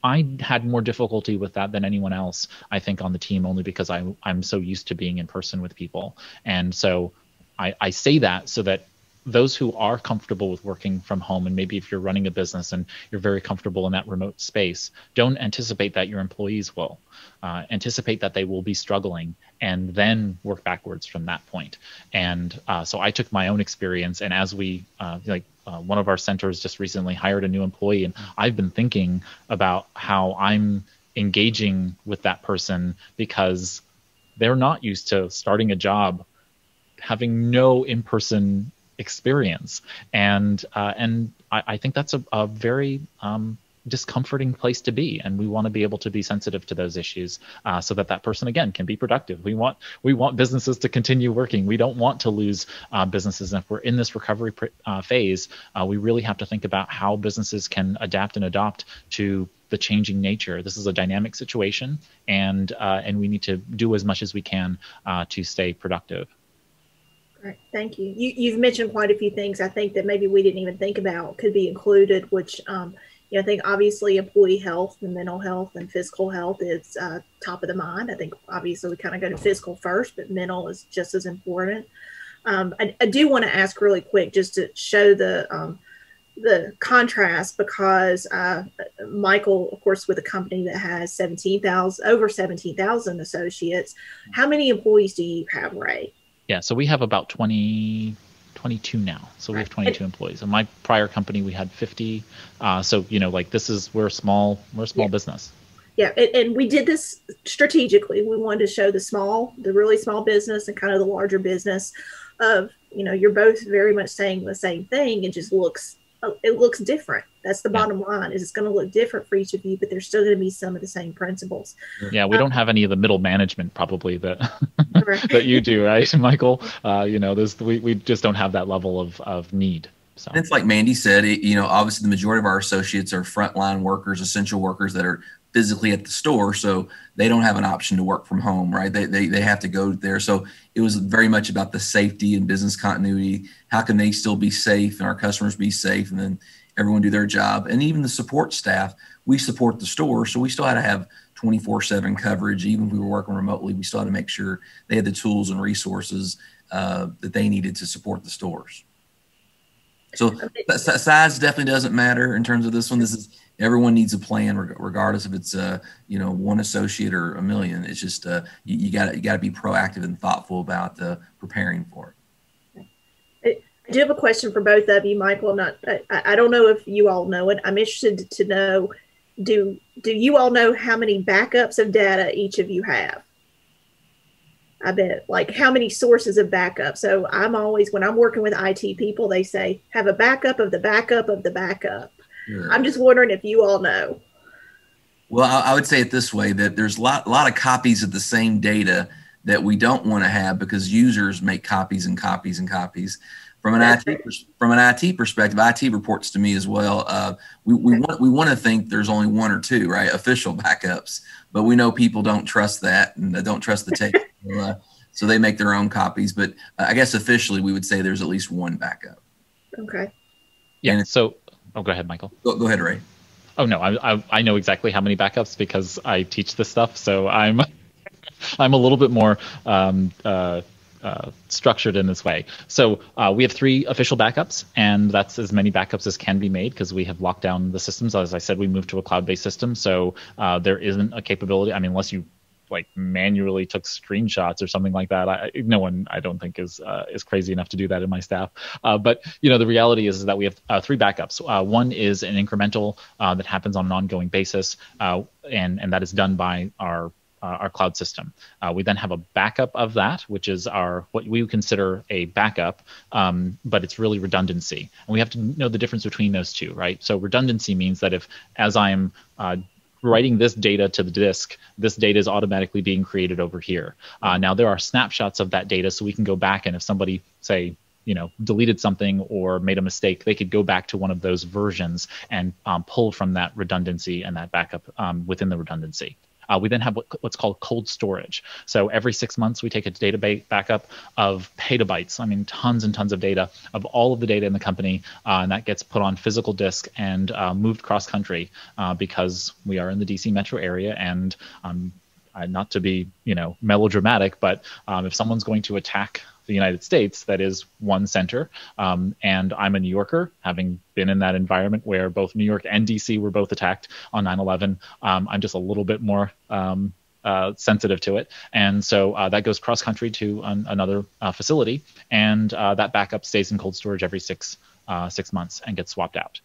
E: I had more difficulty with that than anyone else, I think, on the team, only because I'm so used to being in person with people. And so I say that so that those who are comfortable with working from home, and maybe if you're running a business and you're very comfortable in that remote space, don't anticipate that your employees will. Anticipate that they will be struggling, and then work backwards from that point. And so I took my own experience, and as we one of our centers just recently hired a new employee, and I've been thinking about how I'm engaging with that person, because they're not used to starting a job having no in-person experience, and I think that's a very discomforting place to be, and we want to be able to be sensitive to those issues, so that person again can be productive. We want businesses to continue working. We don't want to lose businesses. And if we're in this recovery phase, we really have to think about how businesses can adapt and adopt to the changing nature. This is a dynamic situation, and we need to do as much as we can to stay productive.
D: Right. Thank you. You've mentioned quite a few things I think that maybe we didn't even think about could be included, which I think obviously employee health and mental health and physical health is top of the mind. I think obviously we kind of go to physical first, but mental is just as important. I do want to ask really quick, just to show the contrast, because Michael, of course, with a company that has over 17,000 associates, how many employees do you have, Ray?
E: Yeah, so we have about 22 now. So we have 22 employees. In my prior company, we had 50. So, we're a small business.
D: Yeah, and we did this strategically. We wanted to show the really small business and kind of the larger business of, you're both very much saying the same thing. It just looks different. That's the bottom line, is it's going to look different for each of you, but there's still going to be some of the same principles.
E: Yeah, we don't have any of the middle management probably that that you do, right, Michael? We just don't have that level of need. So
B: it's like Mandy said, obviously the majority of our associates are frontline workers, essential workers that are physically at the store, so they don't have an option to work from home, right? They have to go there. So it was very much about the safety and business continuity. How can they still be safe and our customers be safe, and then everyone do their job? And even the support staff, we support the store, so we still had to have 24/7 coverage. Even if we were working remotely, we still had to make sure they had the tools and resources that they needed to support the stores. So size definitely doesn't matter in terms of this one. Everyone needs a plan, regardless if it's one associate or a million. It's just you got to be proactive and thoughtful about preparing for
D: it. I do have a question for both of you, Michael. I don't know if you all know it. I'm interested to know, do you all know how many backups of data each of you have? I bet, like, how many sources of backup. So when I'm working with IT people, they say, have a backup of the backup of the backup.
B: Sure.
D: I'm just wondering if you all know.
B: Well, I would say it this way, that there's a lot of copies of the same data that we don't want to have because users make copies and copies and copies. From an IT perspective, IT reports to me as well. We want to think there's only one or two, right, official backups, but we know people don't trust that and they don't trust the tape, so they make their own copies. But I guess officially we would say there's at least one backup.
D: Okay.
E: Yeah. So, go ahead, Michael.
B: Go ahead, Ray.
E: Oh no, I know exactly how many backups because I teach this stuff, so I'm a little bit more structured in this way. So we have 3 official backups, and that's as many backups as can be made because we have locked down the systems. As I said, we moved to a cloud-based system, so there isn't a capability. I mean, unless you like manually took screenshots or something like that. No one, I don't think, is crazy enough to do that in my staff. But the reality is that we have 3 backups. One is an incremental that happens on an ongoing basis, and that is done by our cloud system. We then have a backup of that, which is what we would consider a backup, but it's really redundancy. And we have to know the difference between those two, right? So redundancy means that as I'm writing this data to the disk, this data is automatically being created over here. Now there are snapshots of that data, so we can go back, and if somebody, say, deleted something or made a mistake, they could go back to one of those versions and pull from that redundancy and that backup within the redundancy. We then have what's called cold storage. So every 6 months, we take a data backup of petabytes, I mean, tons and tons of data of all of the data in the company, and that gets put on physical disk and moved cross-country because we are in the DC metro area. And not to be, melodramatic, but if someone's going to attack the United States, that is one center, and I'm a New Yorker, having been in that environment where both New York and DC were both attacked on 9/11, I'm just a little bit more sensitive to it, and so that goes cross country to another facility, and that backup stays in cold storage every 6 months and gets swapped out.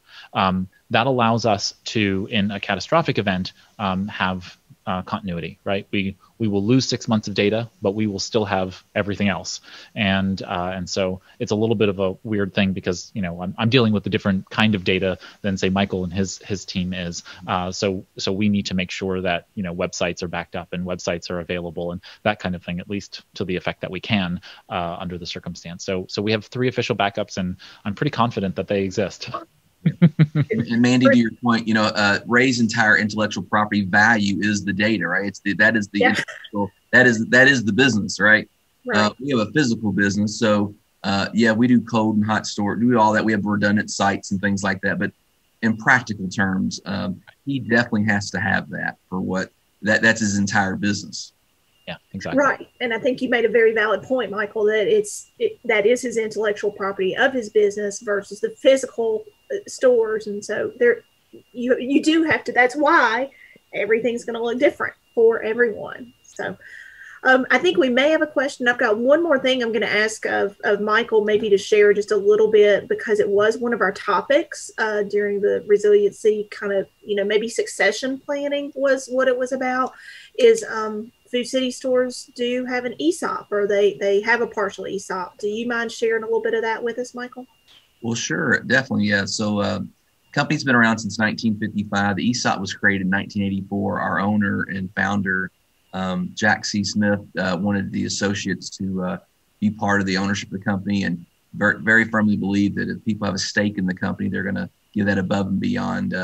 E: That allows us to, in a catastrophic event, have continuity, right? We will lose 6 months of data, but we will still have everything else. And so it's a little bit of a weird thing because, I'm dealing with a different kind of data than, say, Michael and his team is. So we need to make sure that, websites are backed up and websites are available and that kind of thing, at least to the effect that we can under the circumstance. So we have 3 official backups, and I'm pretty confident that they exist.
B: And Mandy, to your point, Ray's entire intellectual property value is the data, right? That is the business, right? We have a physical business, so we do cold and hot storage, do all that. We have redundant sites and things like that. But in practical terms, he definitely has to have that for that's his entire business.
E: Yeah, exactly.
D: Right. And I think you made a very valid point, Michael, that that is his intellectual property of his business versus the physical stores. And so you do have to, that's why everything's going to look different for everyone. So I think we may have a question. I've got one more thing I'm going to ask of Michael, maybe to share just a little bit, because it was one of our topics during the resiliency kind of, maybe succession planning was what it was about, is Food City stores do have an ESOP, or they have a partial ESOP. Do you mind sharing a little bit of that with us, Michael?
B: Well, sure. Definitely. Yeah. So company's been around since 1955. The ESOP was created in 1984. Our owner and founder, Jack C. Smith, wanted the associates to be part of the ownership of the company, and very, very firmly believe that if people have a stake in the company, they're going to give that above and beyond,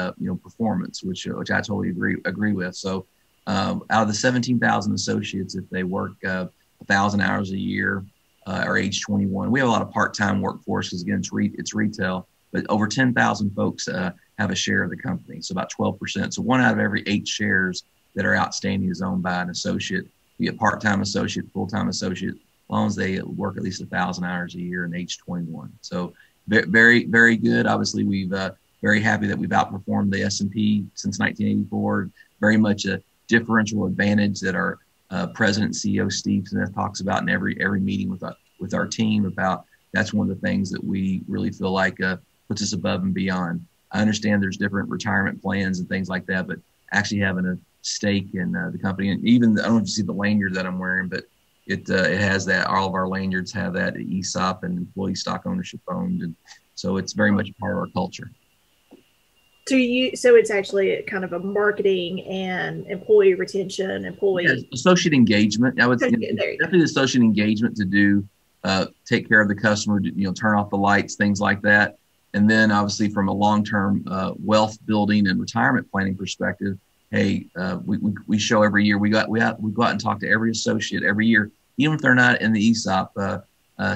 B: performance, which I totally agree with. So out of the 17,000 associates, if they work 1,000 hours a year, or age 21, we have a lot of part-time workforce because, again, it's retail, but over 10,000 folks have a share of the company, so about 12%. So 1 out of every 8 shares that are outstanding is owned by an associate, be a part-time associate, full-time associate, as long as they work at least 1,000 hours a year and age 21. So very, very good. Obviously, we've very happy that we've outperformed the S&P since 1984. Very much a differential advantage that our President and CEO Steve Smith talks about in every meeting with our team about. That's one of the things that we really feel like puts us above and beyond. I understand there's different retirement plans and things like that, but actually having a stake in the company, and even I don't know if you see the lanyard that I'm wearing, but it has that. All of our lanyards have that ESOP and employee stock ownership owned, and so it's very much a part of our culture.
D: So it's actually kind of a marketing and employee retention,
B: associate engagement. I would
D: definitely
B: the associate engagement to do take care of the customer, turn off the lights, things like that. And then obviously from a long-term wealth building and retirement planning perspective, hey, we show every year, we go out and talk to every associate every year, even if they're not in the ESOP.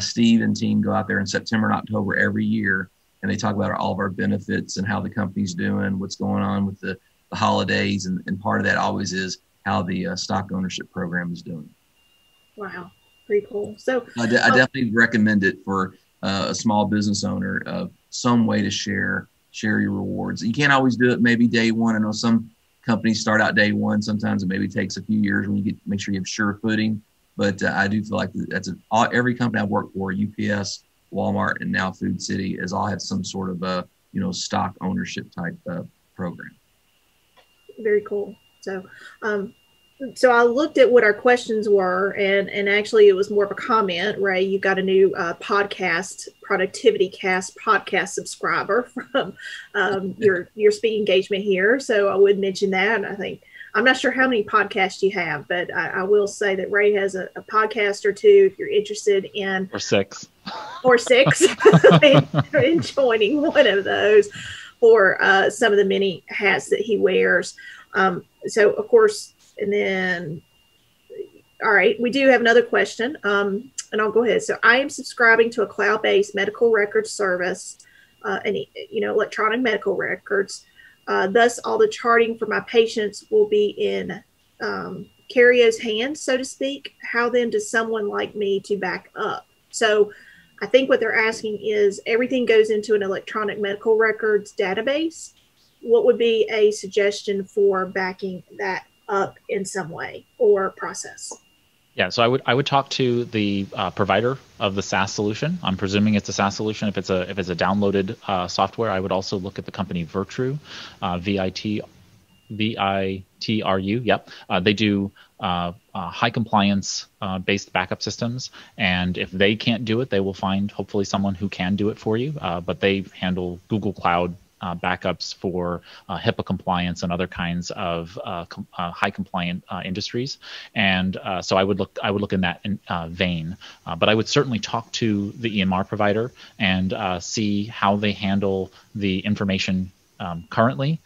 B: Steve and team go out there in September and October every year, and they talk about all of our benefits and how the company's doing, what's going on with the holidays. And part of that always is how the stock ownership program is doing.
D: Wow. Pretty cool. So
B: I definitely recommend it for a small business owner, some way to share your rewards. You can't always do it maybe day one. I know some companies start out day one. Sometimes it maybe takes a few years when you make sure you have sure footing. But I do feel like every company I've worked for, UPS, Walmart, and now Food City, has all had some sort of stock ownership type program.
D: Very cool. So I looked at what our questions were, and actually it was more of a comment. Ray, you got a new productivity cast podcast subscriber from your speed engagement here. So I would mention that. And I'm not sure how many podcasts you have, but I will say that Ray has a podcast or two if you're interested in.
E: Or six
D: in joining one of those for some of the many hats that he wears. So of course. And then, all right, we do have another question, and I'll go ahead. So I am subscribing to a cloud-based medical records service, and electronic medical records. Thus, all the charting for my patients will be in Cario's hands, so to speak. How then does someone like me to back up? So I think what they're asking is everything goes into an electronic medical records database. What would be a suggestion for backing that up in some way or process?
E: Yeah, so I would talk to the provider of the SaaS solution. I'm presuming it's a SaaS solution. If it's a downloaded software, I would also look at the company Virtru, VITRU. Yep, they do high compliance based backup systems, and if they can't do it, they will find hopefully someone who can do it for you. But they handle Google Cloud backups for HIPAA compliance and other kinds of high compliant industries, and so I would look in that vein. But I would certainly talk to the EMR provider and see how they handle the information currently.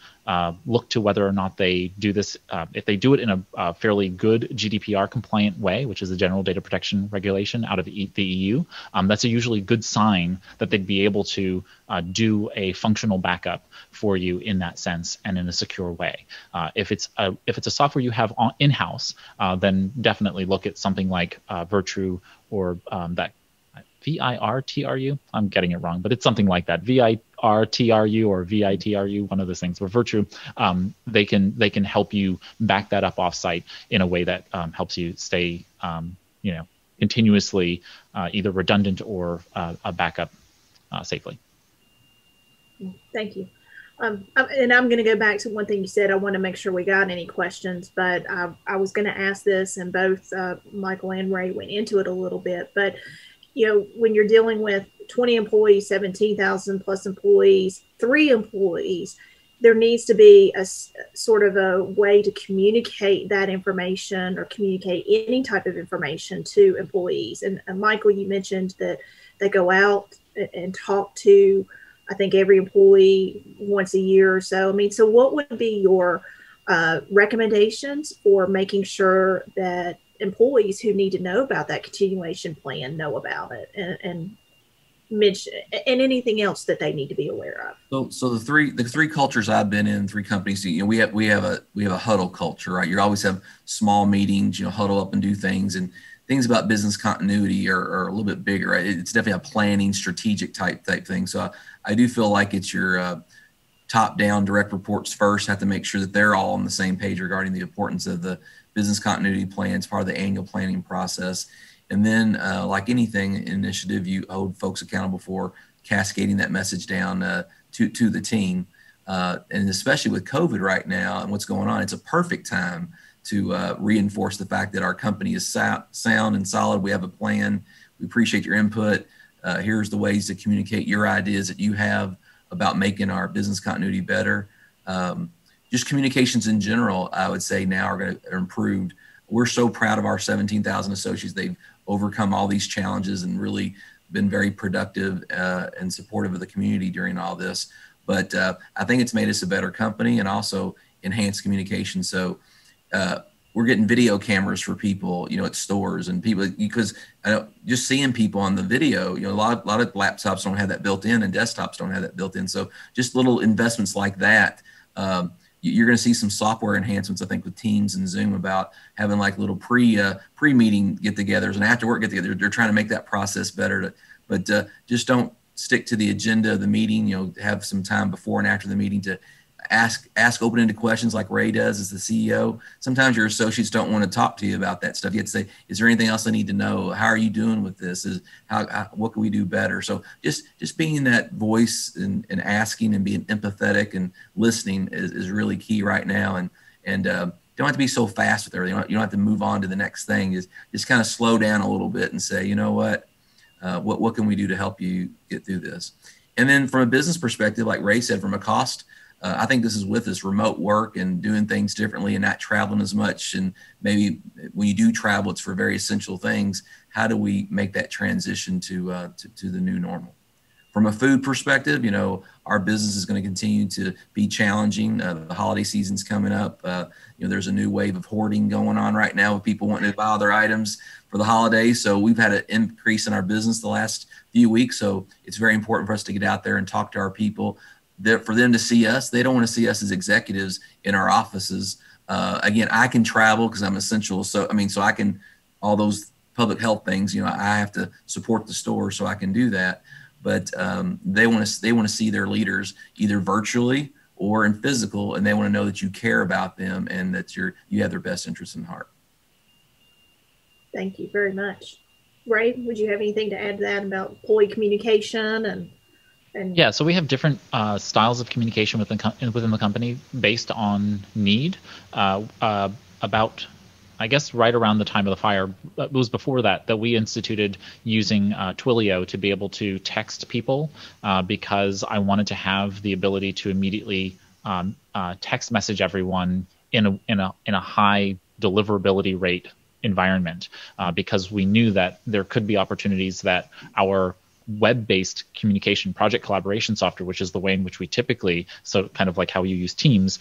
E: Look to whether or not they do this. If they do it in a fairly good GDPR compliant way, which is the General Data Protection Regulation out of the EU, that's a usually good sign that they'd be able to do a functional backup for you in that sense and in a secure way. If it's a software you have in-house, then definitely look at something like Virtru or that VIRTRU. I'm getting it wrong, but it's something like that. VIRTRU or VITRU, one of those things. Where Virtru, they can help you back that up offsite in a way that helps you stay, continuously either redundant or a backup safely.
D: Thank you. And I'm going to go back to one thing you said. I want to make sure we got any questions, but I was going to ask this, and both Michael and Ray went into it a little bit, but when you're dealing with 20 employees, 17,000 plus employees, 3 employees, there needs to be a sort of a way to communicate that information or communicate any type of information to employees. And Michael, you mentioned that they go out and talk to, I think, every employee once a year or so. I mean, so what would be your recommendations for making sure that employees who need to know about that continuation plan know about it, and mention and anything else that they need to be aware
B: of? So the three cultures I've been in, 3 companies, we have a huddle culture, right? You always have small meetings, huddle up and do things, and things about business continuity are a little bit bigger, right? It's definitely a planning, strategic type thing. So I do feel like it's your top-down direct reports first have to make sure that they're all on the same page regarding the importance of the business continuity plans, part of the annual planning process. And then like anything initiative, you hold folks accountable for cascading that message down to the team. And especially with COVID right now and what's going on, it's a perfect time to reinforce the fact that our company is sound and solid. We have a plan. We appreciate your input. Here's the ways to communicate your ideas that you have about making our business continuity better. Just communications in general, I would say now are improved. We're so proud of our 17,000 associates. They've overcome all these challenges and really been very productive and supportive of the community during all this. But I think it's made us a better company and also enhanced communication. So we're getting video cameras for people, at stores, and people, because just seeing people on the video, a lot of laptops don't have that built in and desktops don't have that built in. So just little investments like that. You're going to see some software enhancements, I think, with Teams and Zoom about having like little pre-meeting get-togethers and after-work get-togethers. They're trying to make that process better. But just don't stick to the agenda of the meeting. Have some time before and after the meeting to ask open-ended questions like Ray does as the CEO. Sometimes your associates don't want to talk to you about that stuff. You have to say, is there anything else I need to know? How are you doing with this? What can we do better? So just being that voice and asking and being empathetic and listening is really key right now. And don't have to be so fast with everything. You don't have to move on to the next thing. Just kind of slow down a little bit and say, you know what can we do to help you get through this? And then from a business perspective, like Ray said, from a cost, I think this is with this remote work and doing things differently and not traveling as much. And maybe when you do travel, it's for very essential things. How do we make that transition to the new normal? From a food perspective, our business is going to continue to be challenging. The holiday season's coming up. There's a new wave of hoarding going on right now with people wanting to buy other items for the holidays. So we've had an increase in our business the last few weeks. So it's very important for us to get out there and talk to our people. For them to see us. They don't want to see us as executives in our offices. Again, I can travel because I'm essential. So I can, all those public health things, I have to support the store, so I can do that. But they want to see their leaders either virtually or in physical, and they want to know that you care about them and that you have their best interests in heart.
D: Thank you very much. Ray, would you have anything to add to that about employee communication and
E: yeah, so we have different styles of communication within the company based on need. About, I guess, right around the time of the fire, it was before that we instituted using Twilio to be able to text people because I wanted to have the ability to immediately text message everyone in a high deliverability rate environment because we knew that there could be opportunities that our web-based communication project collaboration software, which is the way in which we typically, so kind of like how you use Teams,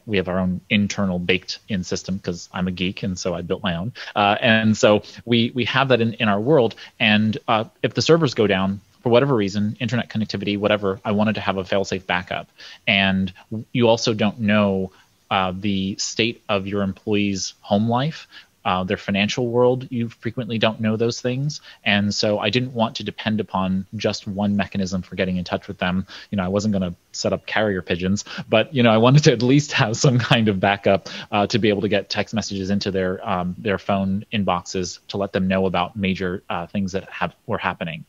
E: we have our own internal baked-in system because I'm a geek and so I built my own. And so we have that in our world. And if the servers go down, for whatever reason, internet connectivity, whatever, I wanted to have a fail-safe backup. And you also don't know the state of your employees' home life. Their financial world, you frequently don't know those things. And so I didn't want to depend upon just one mechanism for getting in touch with them. I wasn't going to set up carrier pigeons, but, I wanted to at least have some kind of backup to be able to get text messages into their phone inboxes to let them know about major things that were happening.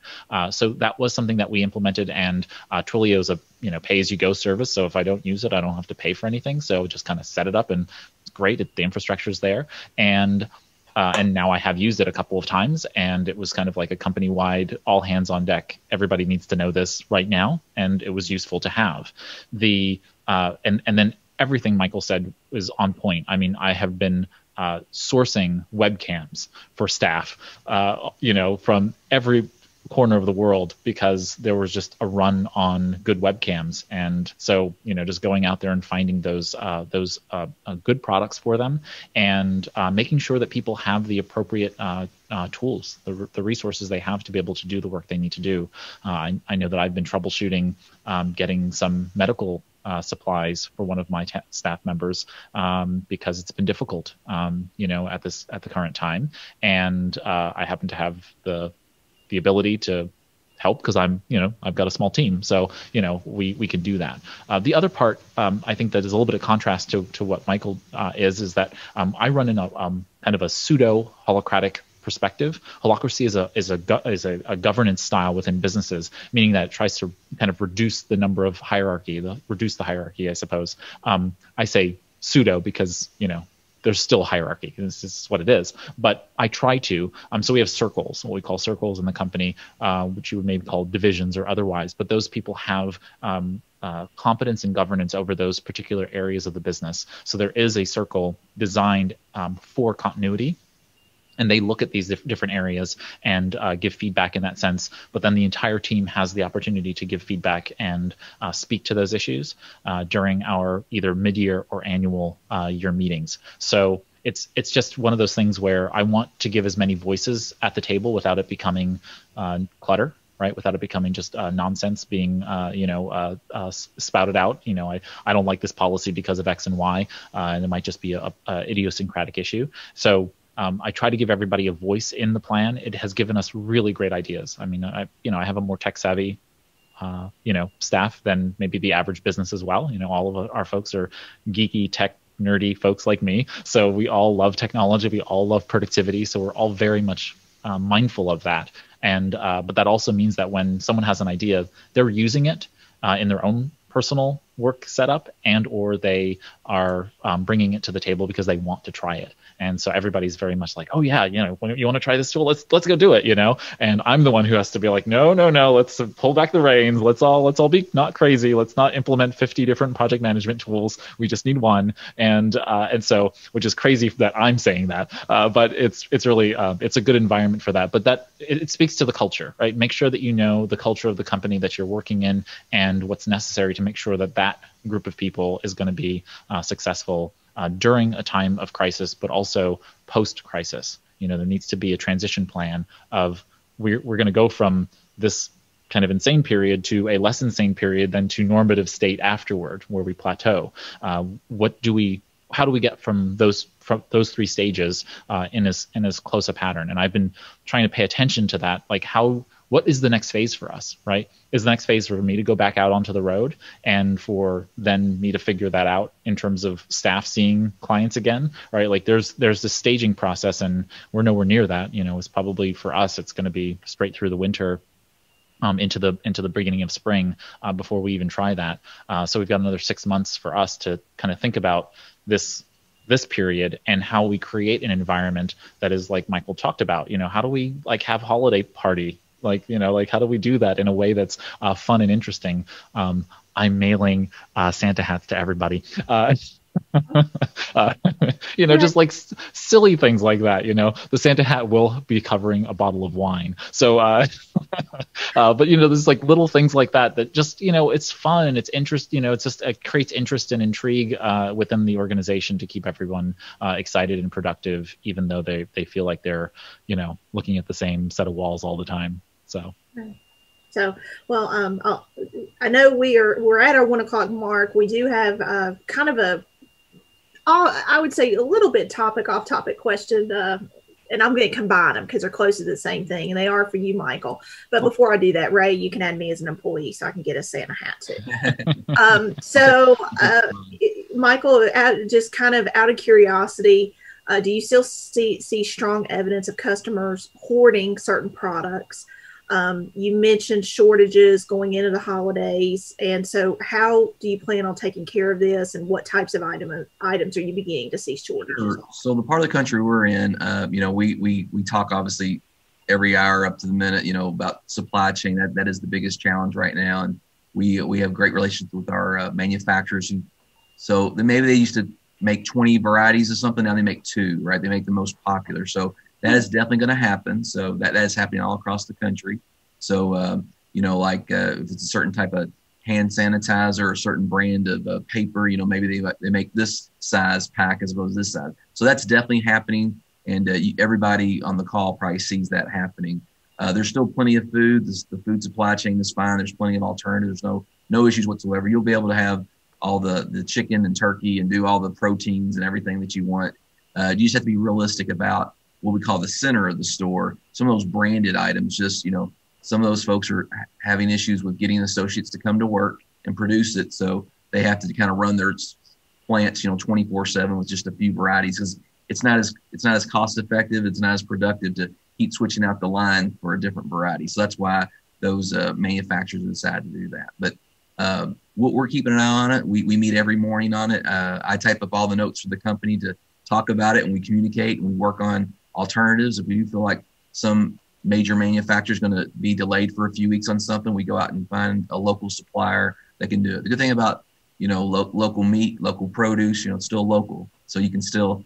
E: So that was something that we implemented, and Twilio is a pay-as-you-go service. So if I don't use it, I don't have to pay for anything. So just kind of set it up and great. The infrastructure is there, and now I have used it a couple of times, and it was kind of like a company-wide, all hands on deck. Everybody needs to know this right now, and it was useful to have. And then everything Michael said was on point. I have been sourcing webcams for staff, from every corner of the world because there was just a run on good webcams, and so just going out there and finding those good products for them, and making sure that people have the appropriate tools, the resources they have to be able to do the work they need to do. I know that I've been troubleshooting getting some medical supplies for one of my staff members because it's been difficult, at the current time, and I happen to have the ability to help because I've got a small team, so we can do that. The other part I think that is a little bit of contrast to what Michael is that I run in a kind of a pseudo holacratic perspective. Holacracy is a governance style within businesses, meaning that it tries to kind of reduce the number of reduce the hierarchy, I suppose. I say pseudo because there's still hierarchy. This is what it is. But I try to. So we have circles, what we call circles in the company, which you would maybe call divisions or otherwise. But those people have competence and governance over those particular areas of the business. So there is a circle designed for continuity. And they look at these different areas and give feedback in that sense. But then the entire team has the opportunity to give feedback and speak to those issues during our either mid-year or annual year meetings. So it's just one of those things where I want to give as many voices at the table without it becoming clutter. Right, without it becoming just nonsense being, spouted out. I don't like this policy because of X and Y, and it might just be a idiosyncratic issue. So I try to give everybody a voice in the plan. It has given us really great ideas. I mean, I have a more tech savvy, staff than maybe the average business as well. All of our folks are geeky, tech, nerdy folks like me. So we all love technology. We all love productivity. So we're all very much mindful of that. And but that also means that when someone has an idea, they're using it in their own personal work setup, and or they are bringing it to the table because they want to try it. And so everybody's very much like, oh yeah, you want to try this tool? Let's go do it, And I'm the one who has to be like, no, let's pull back the reins. Let's all be not crazy. Let's not implement 50 different project management tools. We just need one. And so, which is crazy that I'm saying that, but it's really it's a good environment for that. But that it speaks to the culture, right? Make sure that you know the culture of the company that you're working in and what's necessary to make sure that group of people is going to be successful during a time of crisis, but also post-crisis. There needs to be a transition plan of we're going to go from this kind of insane period to a less insane period, then to normative state afterward, where we plateau. How do we get from those three stages in as close a pattern? And I've been trying to pay attention to that, like what is the next phase for us, right? Is the next phase for me to go back out onto the road and for then me to figure that out in terms of staff seeing clients again, right? Like there's this staging process, and we're nowhere near that. It's probably for us, it's going to be straight through the winter into the beginning of spring before we even try that. So we've got another 6 months for us to kind of think about this period and how we create an environment that is like Michael talked about. How do we have holiday party? How do we do that in a way that's fun and interesting? I'm mailing Santa hats to everybody. Just like silly things like that. The Santa hat will be covering a bottle of wine. So, but there's like little things like that just it's fun and it's interest. It creates interest and intrigue within the organization to keep everyone excited and productive, even though they feel like they're looking at the same set of walls all the time.
D: So, well, I know we're at our 1 o'clock mark. We do have kind of I would say a little bit off topic question, and I'm going to combine them because they're close to the same thing, and they are for you, Michael. But before I do that, Ray, you can add me as an employee so I can get a Santa hat too. Michael, just kind of out of curiosity, do you still see strong evidence of customers hoarding certain products? You mentioned shortages going into the holidays. And so how do you plan on taking care of this, and what types of items are you beginning to see shortages?
B: Sure. So the part of the country we're in, we talk obviously every hour up to the minute, about supply chain. That is the biggest challenge right now. And we have great relations with our manufacturers. So maybe they used to make 20 varieties of something. Now they make 2, right? They make the most popular. So that is definitely going to happen. So that is happening all across the country. So, if it's a certain type of hand sanitizer or a certain brand of paper, maybe they make this size pack as opposed to this size. So that's definitely happening. And everybody on the call probably sees that happening. There's still plenty of food. The food supply chain is fine. There's plenty of alternatives. No issues whatsoever. You'll be able to have all the chicken and turkey and do all the proteins and everything that you want. You just have to be realistic about what we call the center of the store. Some of those branded items, some of those folks are having issues with getting associates to come to work and produce it. So they have to kind of run their plants, 24/7 with just a few varieties, because it's not as cost effective. It's not as productive to keep switching out the line for a different variety. So that's why those manufacturers decide to do that. But we're keeping an eye on it. We meet every morning on it. I type up all the notes for the company to talk about it and we communicate and we work on alternatives. If we feel like some major manufacturer is going to be delayed for a few weeks on something, we go out and find a local supplier that can do it. The good thing about, local meat, local produce, it's still local, so you can still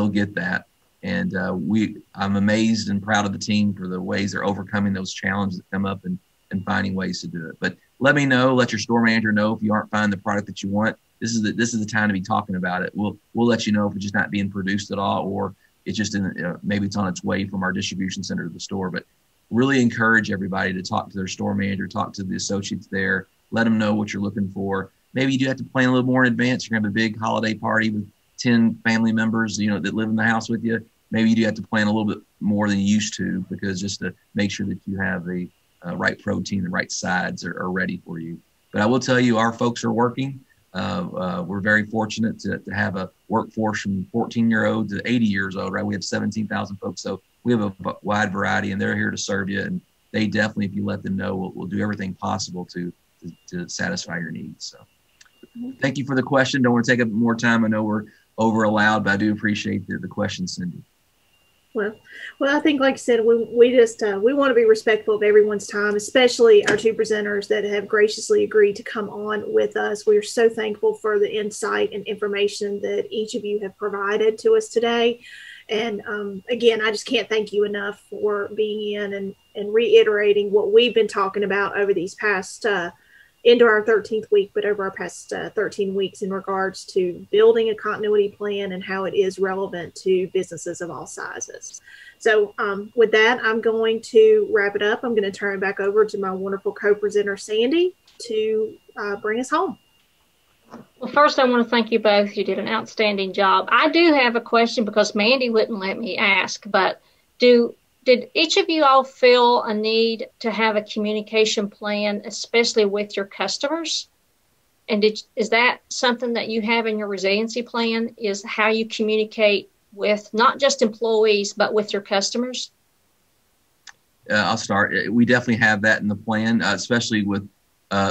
B: get that. And I'm amazed and proud of the team for the ways they're overcoming those challenges that come up and finding ways to do it. But let me know, let your store manager know if you aren't finding the product that you want. This is the time to be talking about it. We'll let you know if it's just not being produced at all, or it's just maybe it's on its way from our distribution center to the store. But really encourage everybody to talk to their store manager, talk to the associates there, let them know what you're looking for. Maybe you do have to plan a little more in advance. You're gonna have a big holiday party with 10 family members, that live in the house with you. Maybe you do have to plan a little bit more than you used to, because just to make sure that you have the right protein, the right sides are ready for you. But I will tell you, our folks are working. We're very fortunate to have a workforce from 14-year-old to 80 years old, right? We have 17,000 folks. So we have a wide variety, and they're here to serve you. And they definitely, if you let them know, we'll do everything possible to satisfy your needs. So thank you for the question. Don't want to take up more time. I know we're over allowed, but I do appreciate the question, Cindy.
D: Well, I think, like I said, we want to be respectful of everyone's time, especially our two presenters that have graciously agreed to come on with us. We are so thankful for the insight and information that each of you have provided to us today. And again, I just can't thank you enough for being in and reiterating what we've been talking about over these past into our 13th week, but over our past 13 weeks in regards to building a continuity plan and how it is relevant to businesses of all sizes. So with that, I'm going to wrap it up. I'm going to turn it back over to my wonderful co-presenter, Sandy, to bring us home.
C: Well, first, I want to thank you both. You did an outstanding job. I do have a question because Mandy wouldn't let me ask, but did each of you all feel a need to have a communication plan, especially with your customers? And is that something that you have in your resiliency plan, is how you communicate with not just employees, but with your customers?
B: I'll start. We definitely have that in the plan, especially with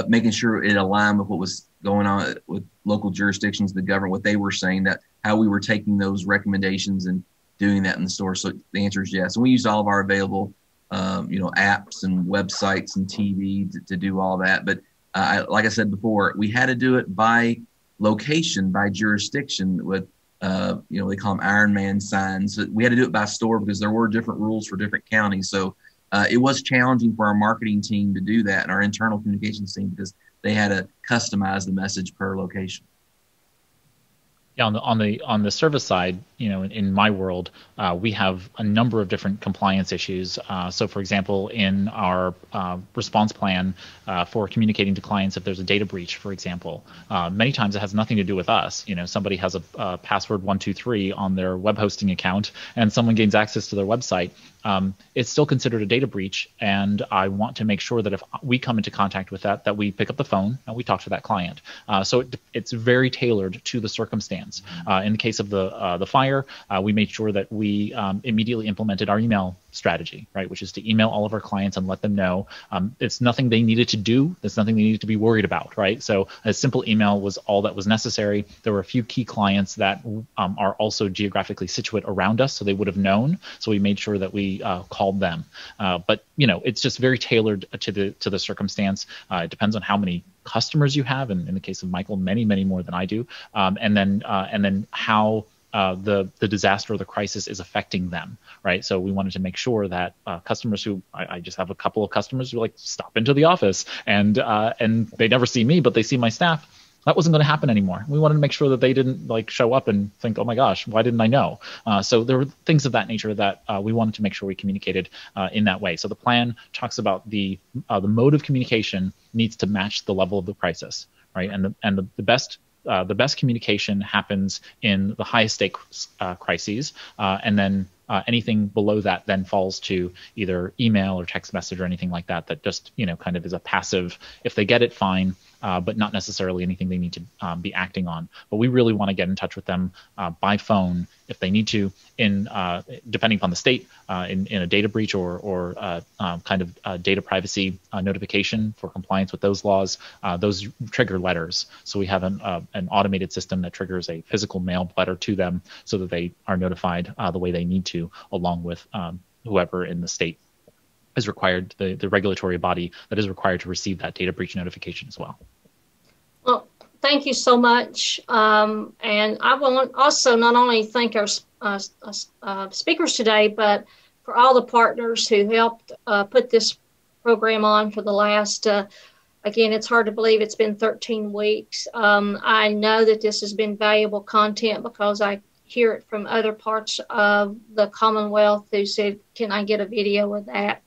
B: making sure it aligned with what was going on with local jurisdictions, the government, what they were saying, that how we were taking those recommendations and doing that in the store. So the answer is yes. And we use all of our available, apps and websites and TV to do all that. But like I said before, we had to do it by location, by jurisdiction with, they call them Ironman signs. We had to do it by store because there were different rules for different counties. So it was challenging for our marketing team to do that and our internal communications team, because they had to customize the message per location.
E: Yeah, on the service side, in my world, we have a number of different compliance issues. So, for example, in our response plan for communicating to clients if there's a data breach, for example, many times it has nothing to do with us. Somebody has a password 123 on their web hosting account, and someone gains access to their website. It's still considered a data breach, and I want to make sure that if we come into contact with that we pick up the phone and we talk to that client. So it's very tailored to the circumstance. In the case of the fire, we made sure that we immediately implemented our email strategy, right, which is to email all of our clients and let them know. It's nothing they needed to do. It's nothing they needed to be worried about, right? So a simple email was all that was necessary. There were a few key clients that are also geographically situate around us, so they would have known. So we made sure that we called them. But it's just very tailored to the circumstance. It depends on how many customers you have, and in the case of Michael, many more than I do, and then how the disaster or the crisis is affecting them, right? So we wanted to make sure that customers who I just have a couple of customers who stop into the office and they never see me, but they see my staff. That wasn't going to happen anymore. We wanted to make sure that they didn't show up and think, oh my gosh, why didn't I know? So there were things of that nature that we wanted to make sure we communicated in that way. So the plan talks about the mode of communication needs to match the level of the crisis, right? And the best communication happens in the highest stake crises, and then anything below that then falls to either email or text message or anything like that. That just kind of is a passive. If they get it, fine. but not necessarily anything they need to be acting on. But we really want to get in touch with them by phone if they need to, depending upon the state, in a data breach or kind of data privacy notification for compliance with those laws. Those trigger letters. So we have an automated system that triggers a physical mailed letter to them so that they are notified the way they need to, along with whoever in the state is required, the regulatory body that is required to receive that data breach notification as well.
C: Well, thank you so much. And I want also not only thank our speakers today, but for all the partners who helped put this program on for the last, again, it's hard to believe it's been 13 weeks. I know that this has been valuable content because I hear it from other parts of the Commonwealth who said, can I get a video of that?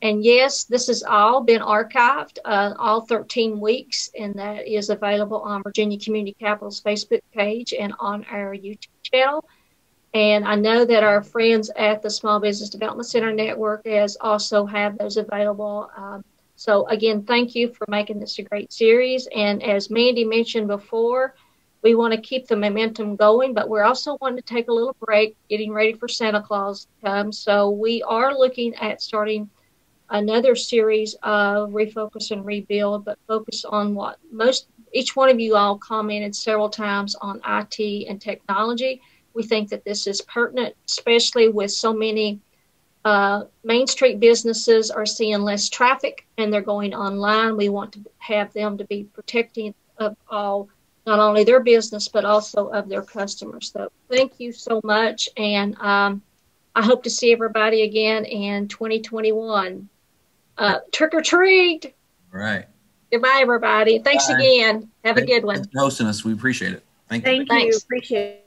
C: And yes, this has all been archived, all 13 weeks, and that is available on Virginia Community Capital's Facebook page and on our YouTube channel. And I know that our friends at the Small Business Development Center Network also have those available. So again, thank you for making this a great series. And as Mandy mentioned before, we want to keep the momentum going, but we're also wanting to take a little break, getting ready for Santa Claus to come. So we are looking at starting another series of Refocus and Rebuild, but focus on what each one of you all commented several times on IT and technology. We think that this is pertinent, especially with so many Main Street businesses are seeing less traffic and they're going online. We want to have them to be protecting of all, not only their business, but also of their customers. So thank you so much. And I hope to see everybody again in 2021. Trick or treat.
B: All right.
C: Goodbye, everybody. Thanks
B: Bye.
C: again. Have a good one.
B: Thanks for hosting us. We appreciate it. Thank you.
D: Thank you.
C: Thanks.
D: Appreciate it.